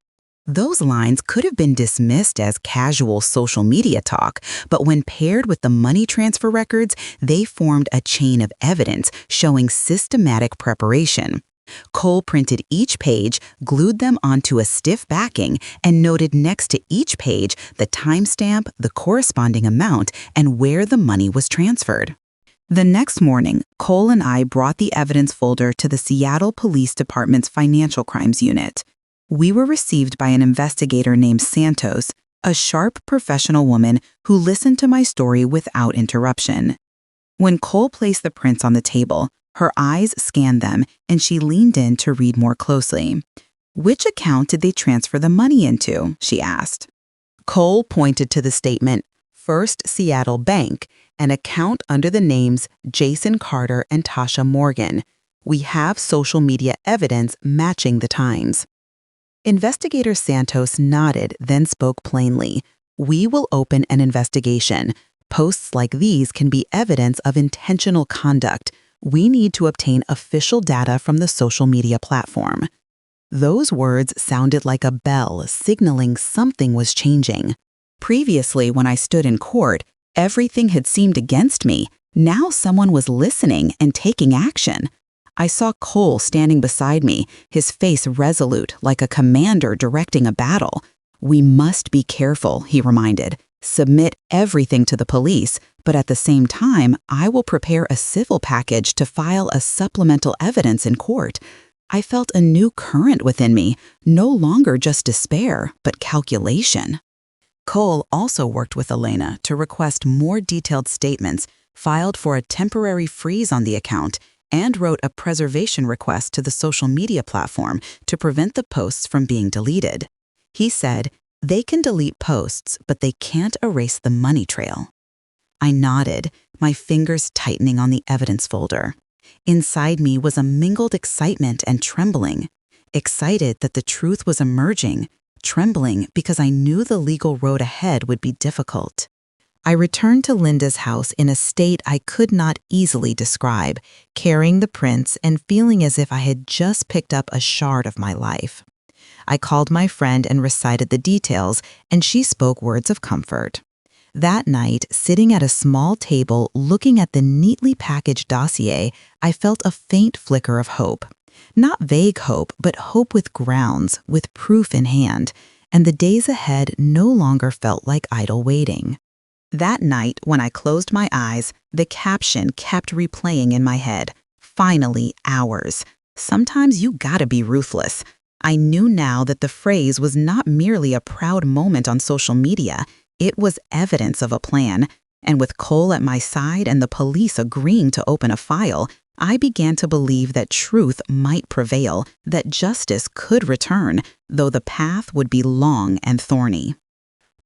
Those lines could have been dismissed as casual social media talk, but when paired with the money transfer records, they formed a chain of evidence showing systematic preparation. Cole printed each page, glued them onto a stiff backing, and noted next to each page the timestamp, the corresponding amount, and where the money was transferred. The next morning, Cole and I brought the evidence folder to the Seattle Police Department's Financial Crimes Unit. We were received by an investigator named Santos, a sharp professional woman who listened to my story without interruption. When Cole placed the prints on the table, her eyes scanned them and she leaned in to read more closely. "Which account did they transfer the money into?" she asked. Cole pointed to the statement, First Seattle Bank, an account under the names Jason Carter and Tasha Morgan. We have social media evidence matching the times. Investigator Santos nodded, then spoke plainly. "We will open an investigation. Posts like these can be evidence of intentional conduct. We need to obtain official data from the social media platform." Those words sounded like a bell signaling something was changing. Previously, when I stood in court, everything had seemed against me. Now someone was listening and taking action. I saw Cole standing beside me, his face resolute like a commander directing a battle. "We must be careful," he reminded. "Submit everything to the police, but at the same time, I will prepare a civil package to file as supplemental evidence in court." I felt a new current within me, no longer just despair, but calculation. Cole also worked with Elena to request more detailed statements, filed for a temporary freeze on the account, and wrote a preservation request to the social media platform to prevent the posts from being deleted. He said, "They can delete posts, but they can't erase the money trail." I nodded, my fingers tightening on the evidence folder. Inside me was a mingled excitement and trembling. Excited that the truth was emerging, trembling because I knew the legal road ahead would be difficult. I returned to Linda's house in a state I could not easily describe, carrying the prints and feeling as if I had just picked up a shard of my life. I called my friend and recited the details, and she spoke words of comfort. That night, sitting at a small table looking at the neatly packaged dossier, I felt a faint flicker of hope. Not vague hope, but hope with grounds, with proof in hand, and the days ahead no longer felt like idle waiting. That night, when I closed my eyes, the caption kept replaying in my head. "Finally, ours." Sometimes you gotta be ruthless. I knew now that the phrase was not merely a proud moment on social media, it was evidence of a plan. And with Cole at my side and the police agreeing to open a file, I began to believe that truth might prevail, that justice could return, though the path would be long and thorny.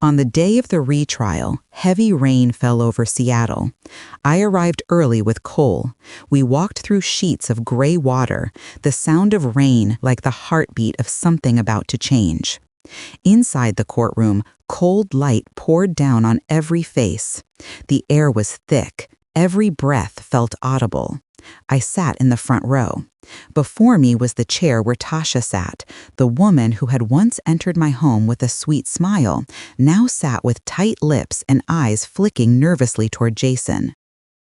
On the day of the retrial, heavy rain fell over Seattle. I arrived early with Cole. We walked through sheets of gray water, the sound of rain like the heartbeat of something about to change. Inside the courtroom, cold light poured down on every face. The air was thick. Every breath felt audible. I sat in the front row. Before me was the chair where Tasha sat. The woman who had once entered my home with a sweet smile now sat with tight lips and eyes flicking nervously toward Jason.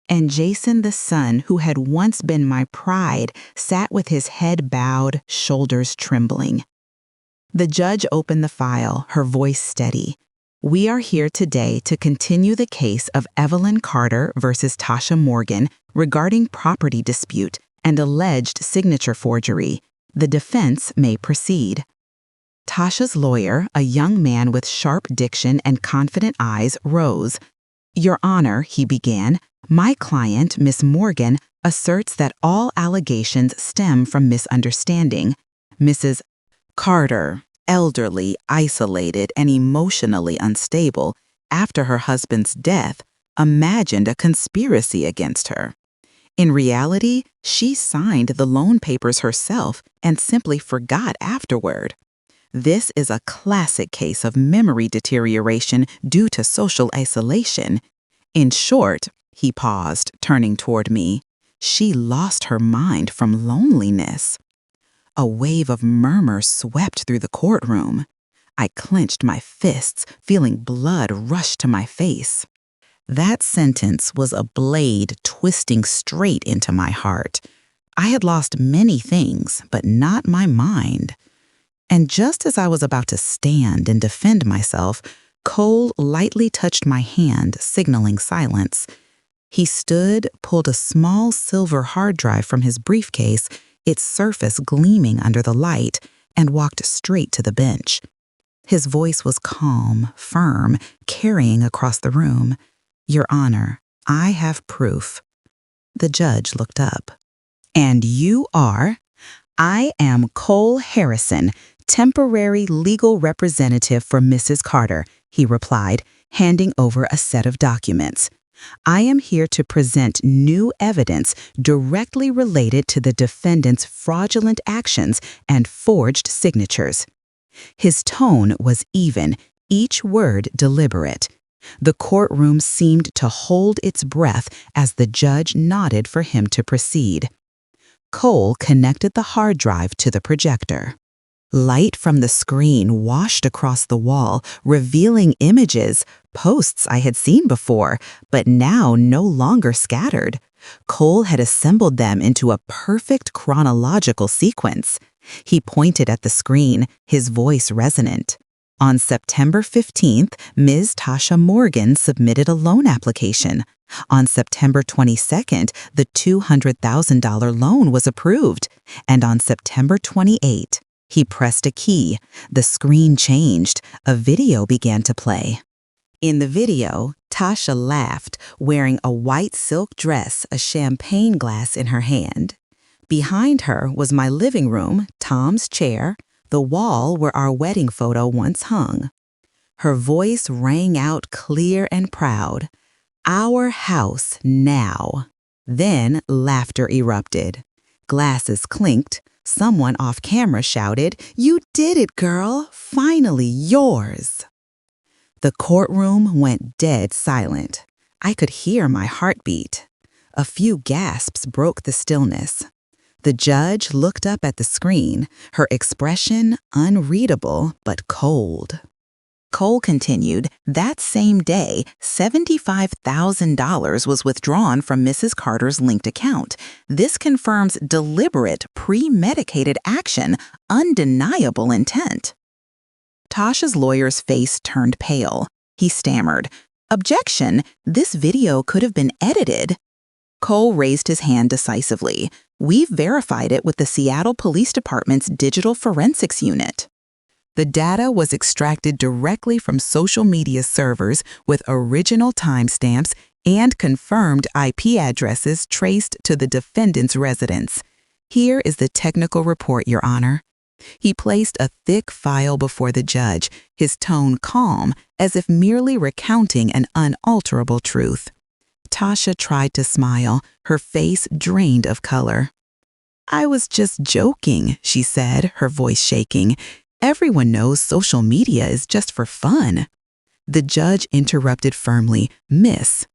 And Jason, the son who had once been my pride, sat with his head bowed, shoulders trembling. The judge opened the file, her voice steady. "We are here today to continue the case of Evelyn Carter versus Tasha Morgan regarding property dispute and alleged signature forgery. The defense may proceed." Tasha's lawyer, a young man with sharp diction and confident eyes, rose. "Your Honor," he began, "my client, Miss Morgan, asserts that all allegations stem from misunderstanding. Mrs. Carter, elderly, isolated, and emotionally unstable, after her husband's death, imagined a conspiracy against her. In reality, she signed the loan papers herself and simply forgot afterward. This is a classic case of memory deterioration due to social isolation. In short," he paused, turning toward me, "she lost her mind from loneliness." A wave of murmur swept through the courtroom. I clenched my fists, feeling blood rush to my face. That sentence was a blade twisting straight into my heart. I had lost many things, but not my mind. And just as I was about to stand and defend myself, Cole lightly touched my hand, signaling silence. He stood, pulled a small silver hard drive from his briefcase, its surface gleaming under the light, and walked straight to the bench. His voice was calm, firm, carrying across the room. "Your Honor, I have proof." The judge looked up. "And you are?" "I am Cole Harrison, temporary legal representative for Mrs. Carter," he replied, handing over a set of documents. "I am here to present new evidence directly related to the defendant's fraudulent actions and forged signatures." His tone was even, each word deliberate. The courtroom seemed to hold its breath as the judge nodded for him to proceed. Cole connected the hard drive to the projector. Light from the screen washed across the wall, revealing images, posts I had seen before, but now no longer scattered. Cole had assembled them into a perfect chronological sequence. He pointed at the screen, his voice resonant. On September 15th, Ms. Tasha Morgan submitted a loan application. On September 22nd, the $200,000 loan was approved. And on September 28th, he pressed a key. The screen changed. A video began to play. In the video, Tasha laughed, wearing a white silk dress, a champagne glass in her hand. Behind her was my living room, Tom's chair, the wall where our wedding photo once hung. Her voice rang out clear and proud. "Our house now." Then laughter erupted. Glasses clinked. Someone off camera shouted, "You did it, girl! Finally yours!" The courtroom went dead silent. I could hear my heartbeat. A few gasps broke the stillness. The judge looked up at the screen, her expression unreadable but cold. Cole continued, "That same day, $75,000 was withdrawn from Mrs. Carter's linked account. This confirms deliberate, premedicated action, undeniable intent." Tasha's lawyer's face turned pale. He stammered, "Objection, this video could have been edited." Cole raised his hand decisively. "We've verified it with the Seattle Police Department's Digital Forensics Unit." The data was extracted directly from social media servers with original timestamps and confirmed IP addresses traced to the defendant's residence. "Here is the technical report, Your Honor." He placed a thick file before the judge, his tone calm, as if merely recounting an unalterable truth. Tasha tried to smile, her face drained of color. "I was just joking," she said, her voice shaking. "Everyone knows social media is just for fun." The judge interrupted firmly, "Miss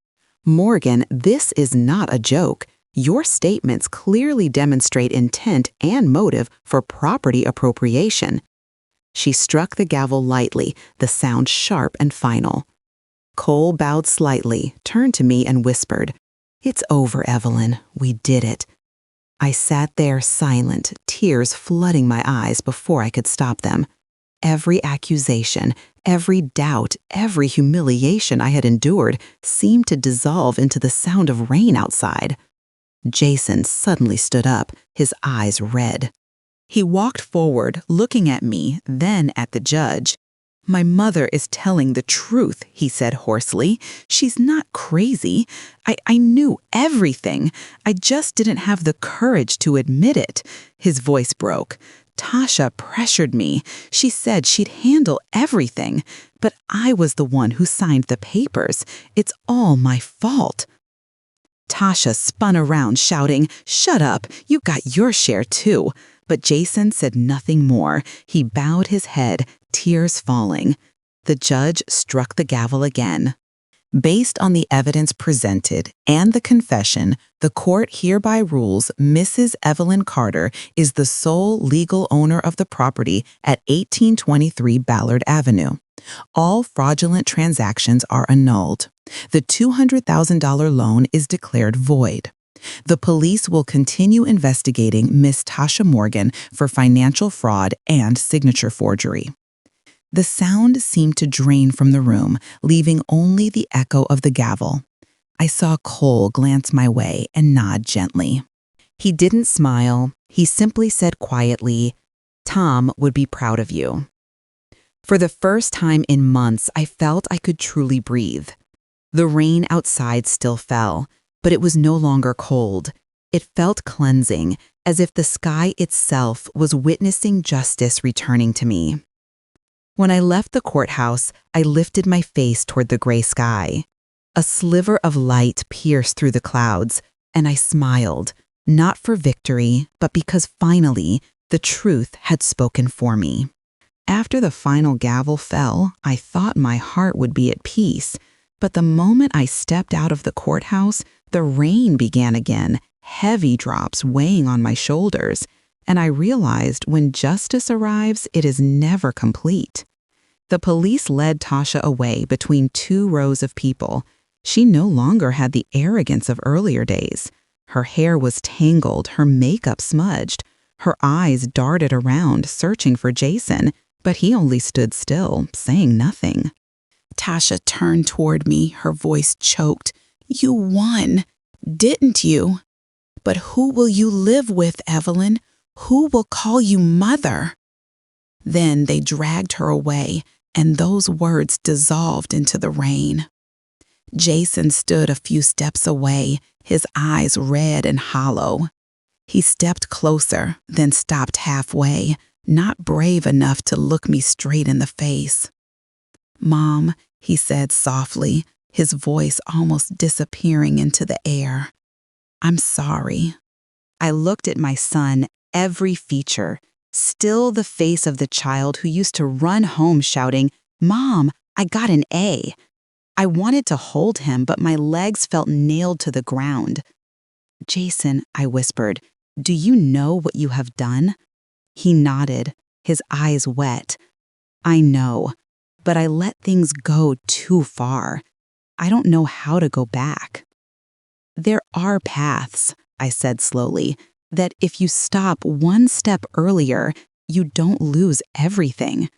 Morgan, this is not a joke. Your statements clearly demonstrate intent and motive for property appropriation." She struck the gavel lightly, the sound sharp and final. Cole bowed slightly, turned to me and whispered, "It's over, Evelyn. We did it." I sat there silent, tears flooding my eyes before I could stop them. Every accusation, every doubt, every humiliation I had endured seemed to dissolve into the sound of rain outside. Jason suddenly stood up, his eyes red. He walked forward, looking at me, then at the judge. "My mother is telling the truth," he said hoarsely. "She's not crazy. I knew everything. I just didn't have the courage to admit it." His voice broke. "Tasha pressured me. She said she'd handle everything. But I was the one who signed the papers. It's all my fault." Tasha spun around, shouting, "Shut up. You got your share too." But Jason said nothing more. He bowed his head, tears falling. The judge struck the gavel again. Based on the evidence presented and the confession, the court hereby rules Mrs. Evelyn Carter is the sole legal owner of the property at 1823 Ballard Avenue. All fraudulent transactions are annulled. The $200,000 loan is declared void. The police will continue investigating Miss Tasha Morgan for financial fraud and signature forgery. The sound seemed to drain from the room, leaving only the echo of the gavel. I saw Cole glance my way and nod gently. He didn't smile. He simply said quietly, "Tom would be proud of you." For the first time in months, I felt I could truly breathe. The rain outside still fell, but it was no longer cold. It felt cleansing, as if the sky itself was witnessing justice returning to me. When I left the courthouse, I lifted my face toward the gray sky. A sliver of light pierced through the clouds, and I smiled, not for victory, but because finally the truth had spoken for me. After the final gavel fell, I thought my heart would be at peace, but the moment I stepped out of the courthouse, the rain began again, heavy drops weighing on my shoulders, and I realized when justice arrives, it is never complete. The police led Tasha away between two rows of people. She no longer had the arrogance of earlier days. Her hair was tangled, her makeup smudged. Her eyes darted around, searching for Jason, but he only stood still, saying nothing. Tasha turned toward me, her voice choked. "You won, didn't you? But who will you live with, Evelyn? Who will call you mother?" Then they dragged her away, and those words dissolved into the rain. Jason stood a few steps away, his eyes red and hollow. He stepped closer, then stopped halfway, not brave enough to look me straight in the face. "Mom," he said softly, his voice almost disappearing into the air. "I'm sorry." I looked at my son, every feature, still the face of the child who used to run home shouting, "Mom, I got an A." I wanted to hold him, but my legs felt nailed to the ground. "Jason," I whispered, "do you know what you have done?" He nodded, his eyes wet. "I know, but I let things go too far. I don't know how to go back." "There are paths," I said slowly, "that if you stop one step earlier, you don't lose everything."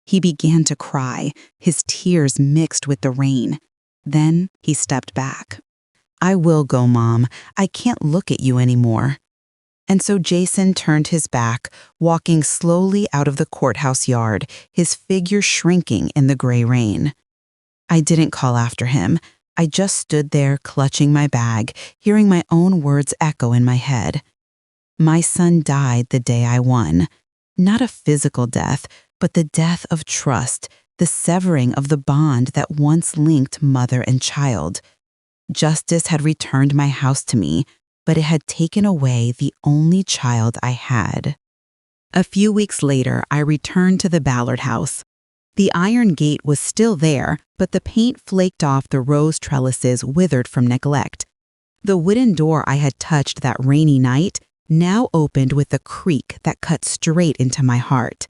He began to cry, his tears mixed with the rain. Then he stepped back. "I will go, Mom. I can't look at you anymore." And so Jason turned his back, walking slowly out of the courthouse yard, his figure shrinking in the gray rain. I didn't call after him. I just stood there clutching my bag, hearing my own words echo in my head. My son died the day I won. Not a physical death, but the death of trust, the severing of the bond that once linked mother and child. Justice had returned my house to me, but it had taken away the only child I had. A few weeks later, I returned to the Ballard house. The iron gate was still there, but the paint flaked off the rose trellises withered from neglect. The wooden door I had touched that rainy night now opened with a creak that cut straight into my heart.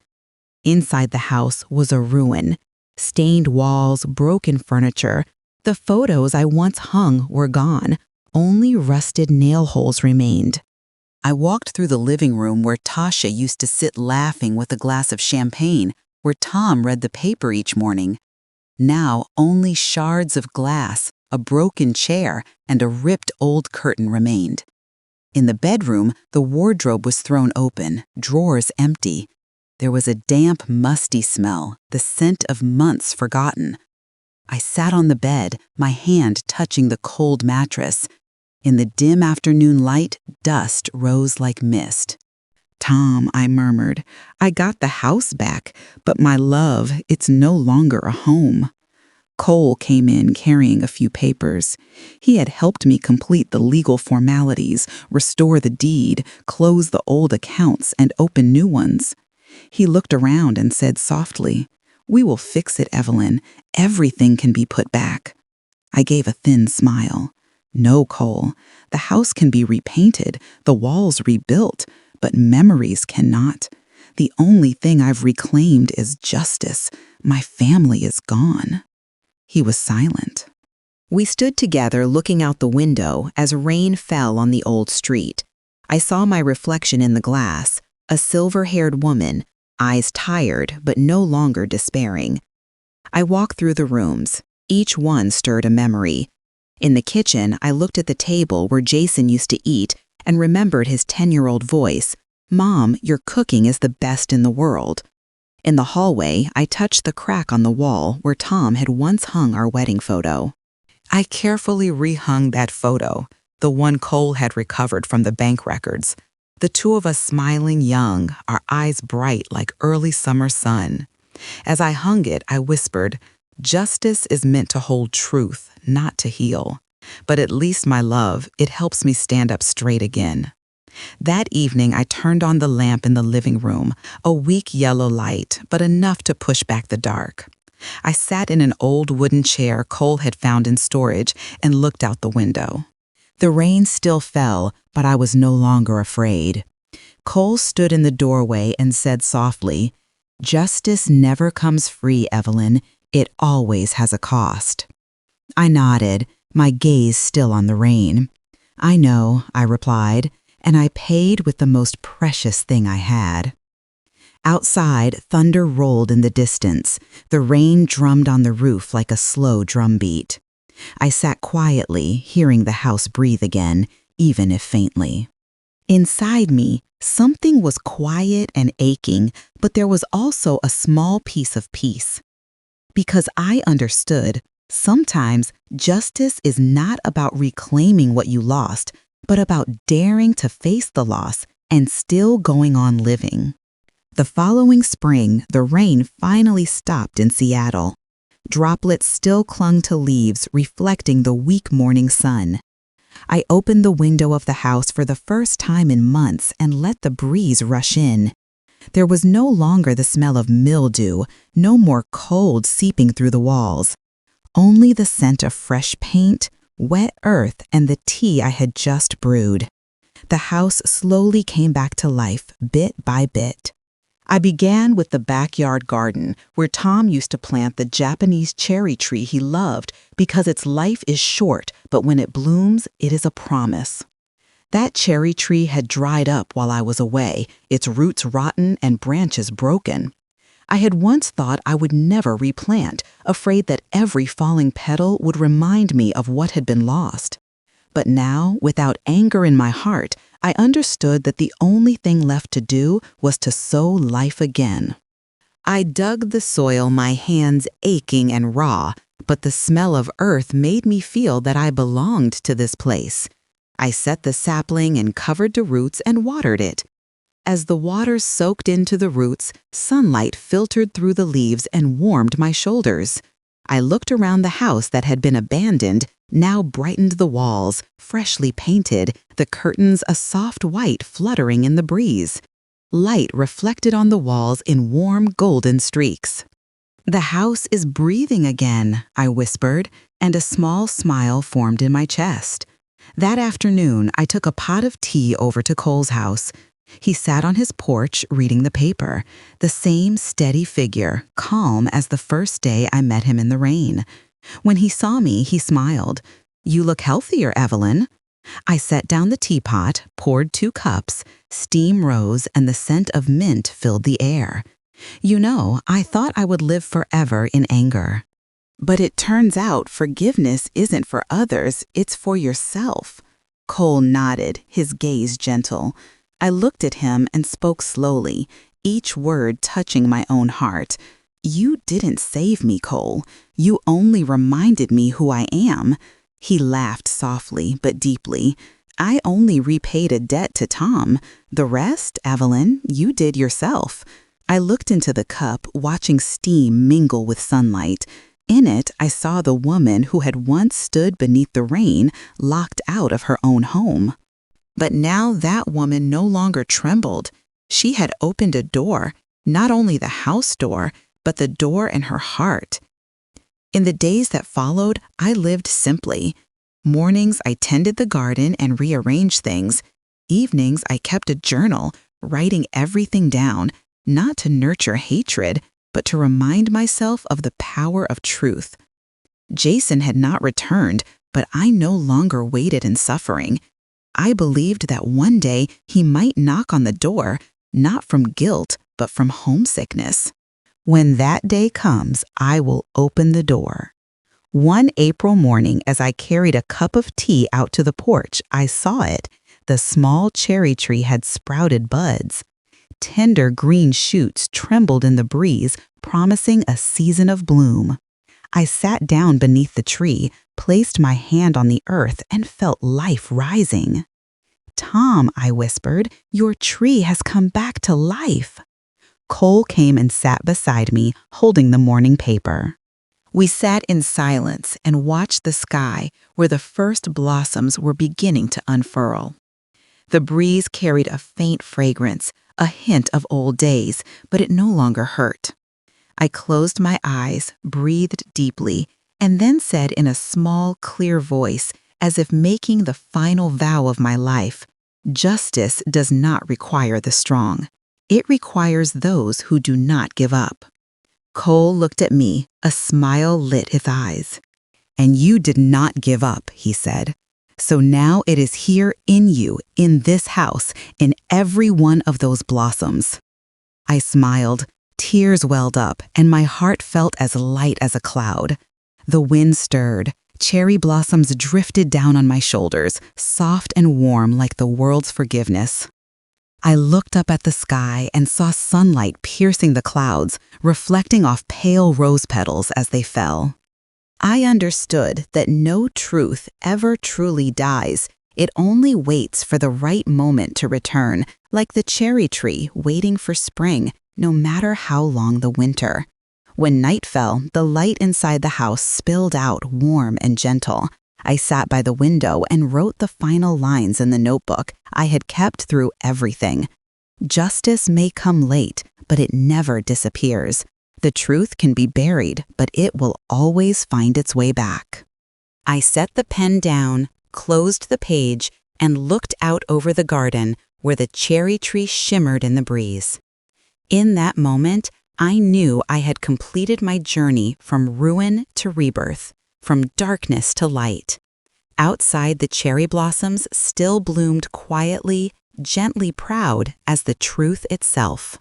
Inside the house was a ruin. Stained walls, broken furniture. The photos I once hung were gone. Only rusted nail holes remained. I walked through the living room where Tasha used to sit laughing with a glass of champagne, where Tom read the paper each morning. Now only shards of glass, a broken chair, and a ripped old curtain remained. In the bedroom, the wardrobe was thrown open, drawers empty. There was a damp, musty smell, the scent of months forgotten. I sat on the bed, my hand touching the cold mattress. In the dim afternoon light, dust rose like mist. "Tom," I murmured, "I got the house back, but my love, it's no longer a home." Cole came in carrying a few papers. He had helped me complete the legal formalities, restore the deed, close the old accounts, and open new ones. He looked around and said softly, "We will fix it, Evelyn. Everything can be put back." I gave a thin smile. No, Cole. The house can be repainted, the walls rebuilt, but memories cannot. The only thing I've reclaimed is justice. My family is gone. He was silent. We stood together looking out the window as rain fell on the old street. I saw my reflection in the glass, a silver-haired woman, eyes tired but no longer despairing. I walked through the rooms. Each one stirred a memory. In the kitchen, I looked at the table where Jason used to eat and remembered his 10-year-old voice, "Mom, your cooking is the best in the world." In the hallway, I touched the crack on the wall where Tom had once hung our wedding photo. I carefully rehung that photo, the one Cole had recovered from the bank records. The two of us smiling young, our eyes bright like early summer sun. As I hung it, I whispered, "Justice is meant to hold truth, not to heal. But at least, my love, it helps me stand up straight again." That evening, I turned on the lamp in the living room, a weak yellow light, but enough to push back the dark. I sat in an old wooden chair Cole had found in storage and looked out the window. The rain still fell, but I was no longer afraid. Cole stood in the doorway and said softly, "Justice never comes free, Evelyn. It always has a cost." I nodded, my gaze still on the rain. "I know," I replied, "and I paid with the most precious thing I had." Outside, thunder rolled in the distance. The rain drummed on the roof like a slow drumbeat. I sat quietly, hearing the house breathe again, even if faintly. Inside me, something was quiet and aching, but there was also a small piece of peace. Because I understood, sometimes justice is not about reclaiming what you lost, but about daring to face the loss and still going on living. The following spring, the rain finally stopped in Seattle. Droplets still clung to leaves, reflecting the weak morning sun. I opened the window of the house for the first time in months and let the breeze rush in. There was no longer the smell of mildew, no more cold seeping through the walls. Only the scent of fresh paint, wet earth, and the tea I had just brewed. The house slowly came back to life, bit by bit. I began with the backyard garden, where Tom used to plant the Japanese cherry tree he loved because its life is short, but when it blooms, it is a promise. That cherry tree had dried up while I was away, its roots rotten and branches broken. I had once thought I would never replant, afraid that every falling petal would remind me of what had been lost. But now, without anger in my heart, I understood that the only thing left to do was to sow life again. I dug the soil, my hands aching and raw, but the smell of earth made me feel that I belonged to this place. I set the sapling and covered the roots and watered it. As the water soaked into the roots, sunlight filtered through the leaves and warmed my shoulders. I looked around the house that had been abandoned, now brightened the walls, freshly painted, the curtains a soft white fluttering in the breeze. Light reflected on the walls in warm golden streaks. "The house is breathing again," I whispered, and a small smile formed in my chest. That afternoon, I took a pot of tea over to Cole's house. He sat on his porch reading the paper, the same steady figure, calm as the first day I met him in the rain. When he saw me, he smiled. "You look healthier, Evelyn." I set down the teapot, poured 2 cups, steam rose, and the scent of mint filled the air. "You know, I thought I would live forever in anger. But it turns out forgiveness isn't for others, it's for yourself." Cole nodded, his gaze gentle. I looked at him and spoke slowly, each word touching my own heart. "You didn't save me, Cole. You only reminded me who I am." He laughed softly but deeply. "I only repaid a debt to Tom. The rest, Evelyn, you did yourself." I looked into the cup, watching steam mingle with sunlight. In it, I saw the woman who had once stood beneath the rain, locked out of her own home. But now that woman no longer trembled. She had opened a door, not only the house door, but the door in her heart. In the days that followed, I lived simply. Mornings, I tended the garden and rearranged things. Evenings, I kept a journal, writing everything down, not to nurture hatred, but to remind myself of the power of truth. Jason had not returned, but I no longer waited in suffering. I believed that one day he might knock on the door, not from guilt, but from homesickness. When that day comes, I will open the door. One April morning, as I carried a cup of tea out to the porch, I saw it. The small cherry tree had sprouted buds. Tender green shoots trembled in the breeze, promising a season of bloom. I sat down beneath the tree, placed my hand on the earth, and felt life rising. "Tom," I whispered, "your tree has come back to life." Cole came and sat beside me, holding the morning paper. We sat in silence and watched the sky where the first blossoms were beginning to unfurl. The breeze carried a faint fragrance, a hint of old days, but it no longer hurt. I closed my eyes, breathed deeply, and then said in a small, clear voice, as if making the final vow of my life, "Justice does not require the strong. It requires those who do not give up." Cole looked at me, a smile lit his eyes. "And you did not give up," he said. "So now it is here in you, in this house, in every one of those blossoms." I smiled. Tears welled up, and my heart felt as light as a cloud. The wind stirred. Cherry blossoms drifted down on my shoulders, soft and warm like the world's forgiveness. I looked up at the sky and saw sunlight piercing the clouds, reflecting off pale rose petals as they fell. I understood that no truth ever truly dies. It only waits for the right moment to return, like the cherry tree waiting for spring, no matter how long the winter. When night fell, the light inside the house spilled out warm and gentle. I sat by the window and wrote the final lines in the notebook I had kept through everything. Justice may come late, but it never disappears. The truth can be buried, but it will always find its way back. I set the pen down, closed the page, and looked out over the garden where the cherry tree shimmered in the breeze. In that moment, I knew I had completed my journey from ruin to rebirth, from darkness to light. Outside, the cherry blossoms still bloomed quietly, gently proud as the truth itself.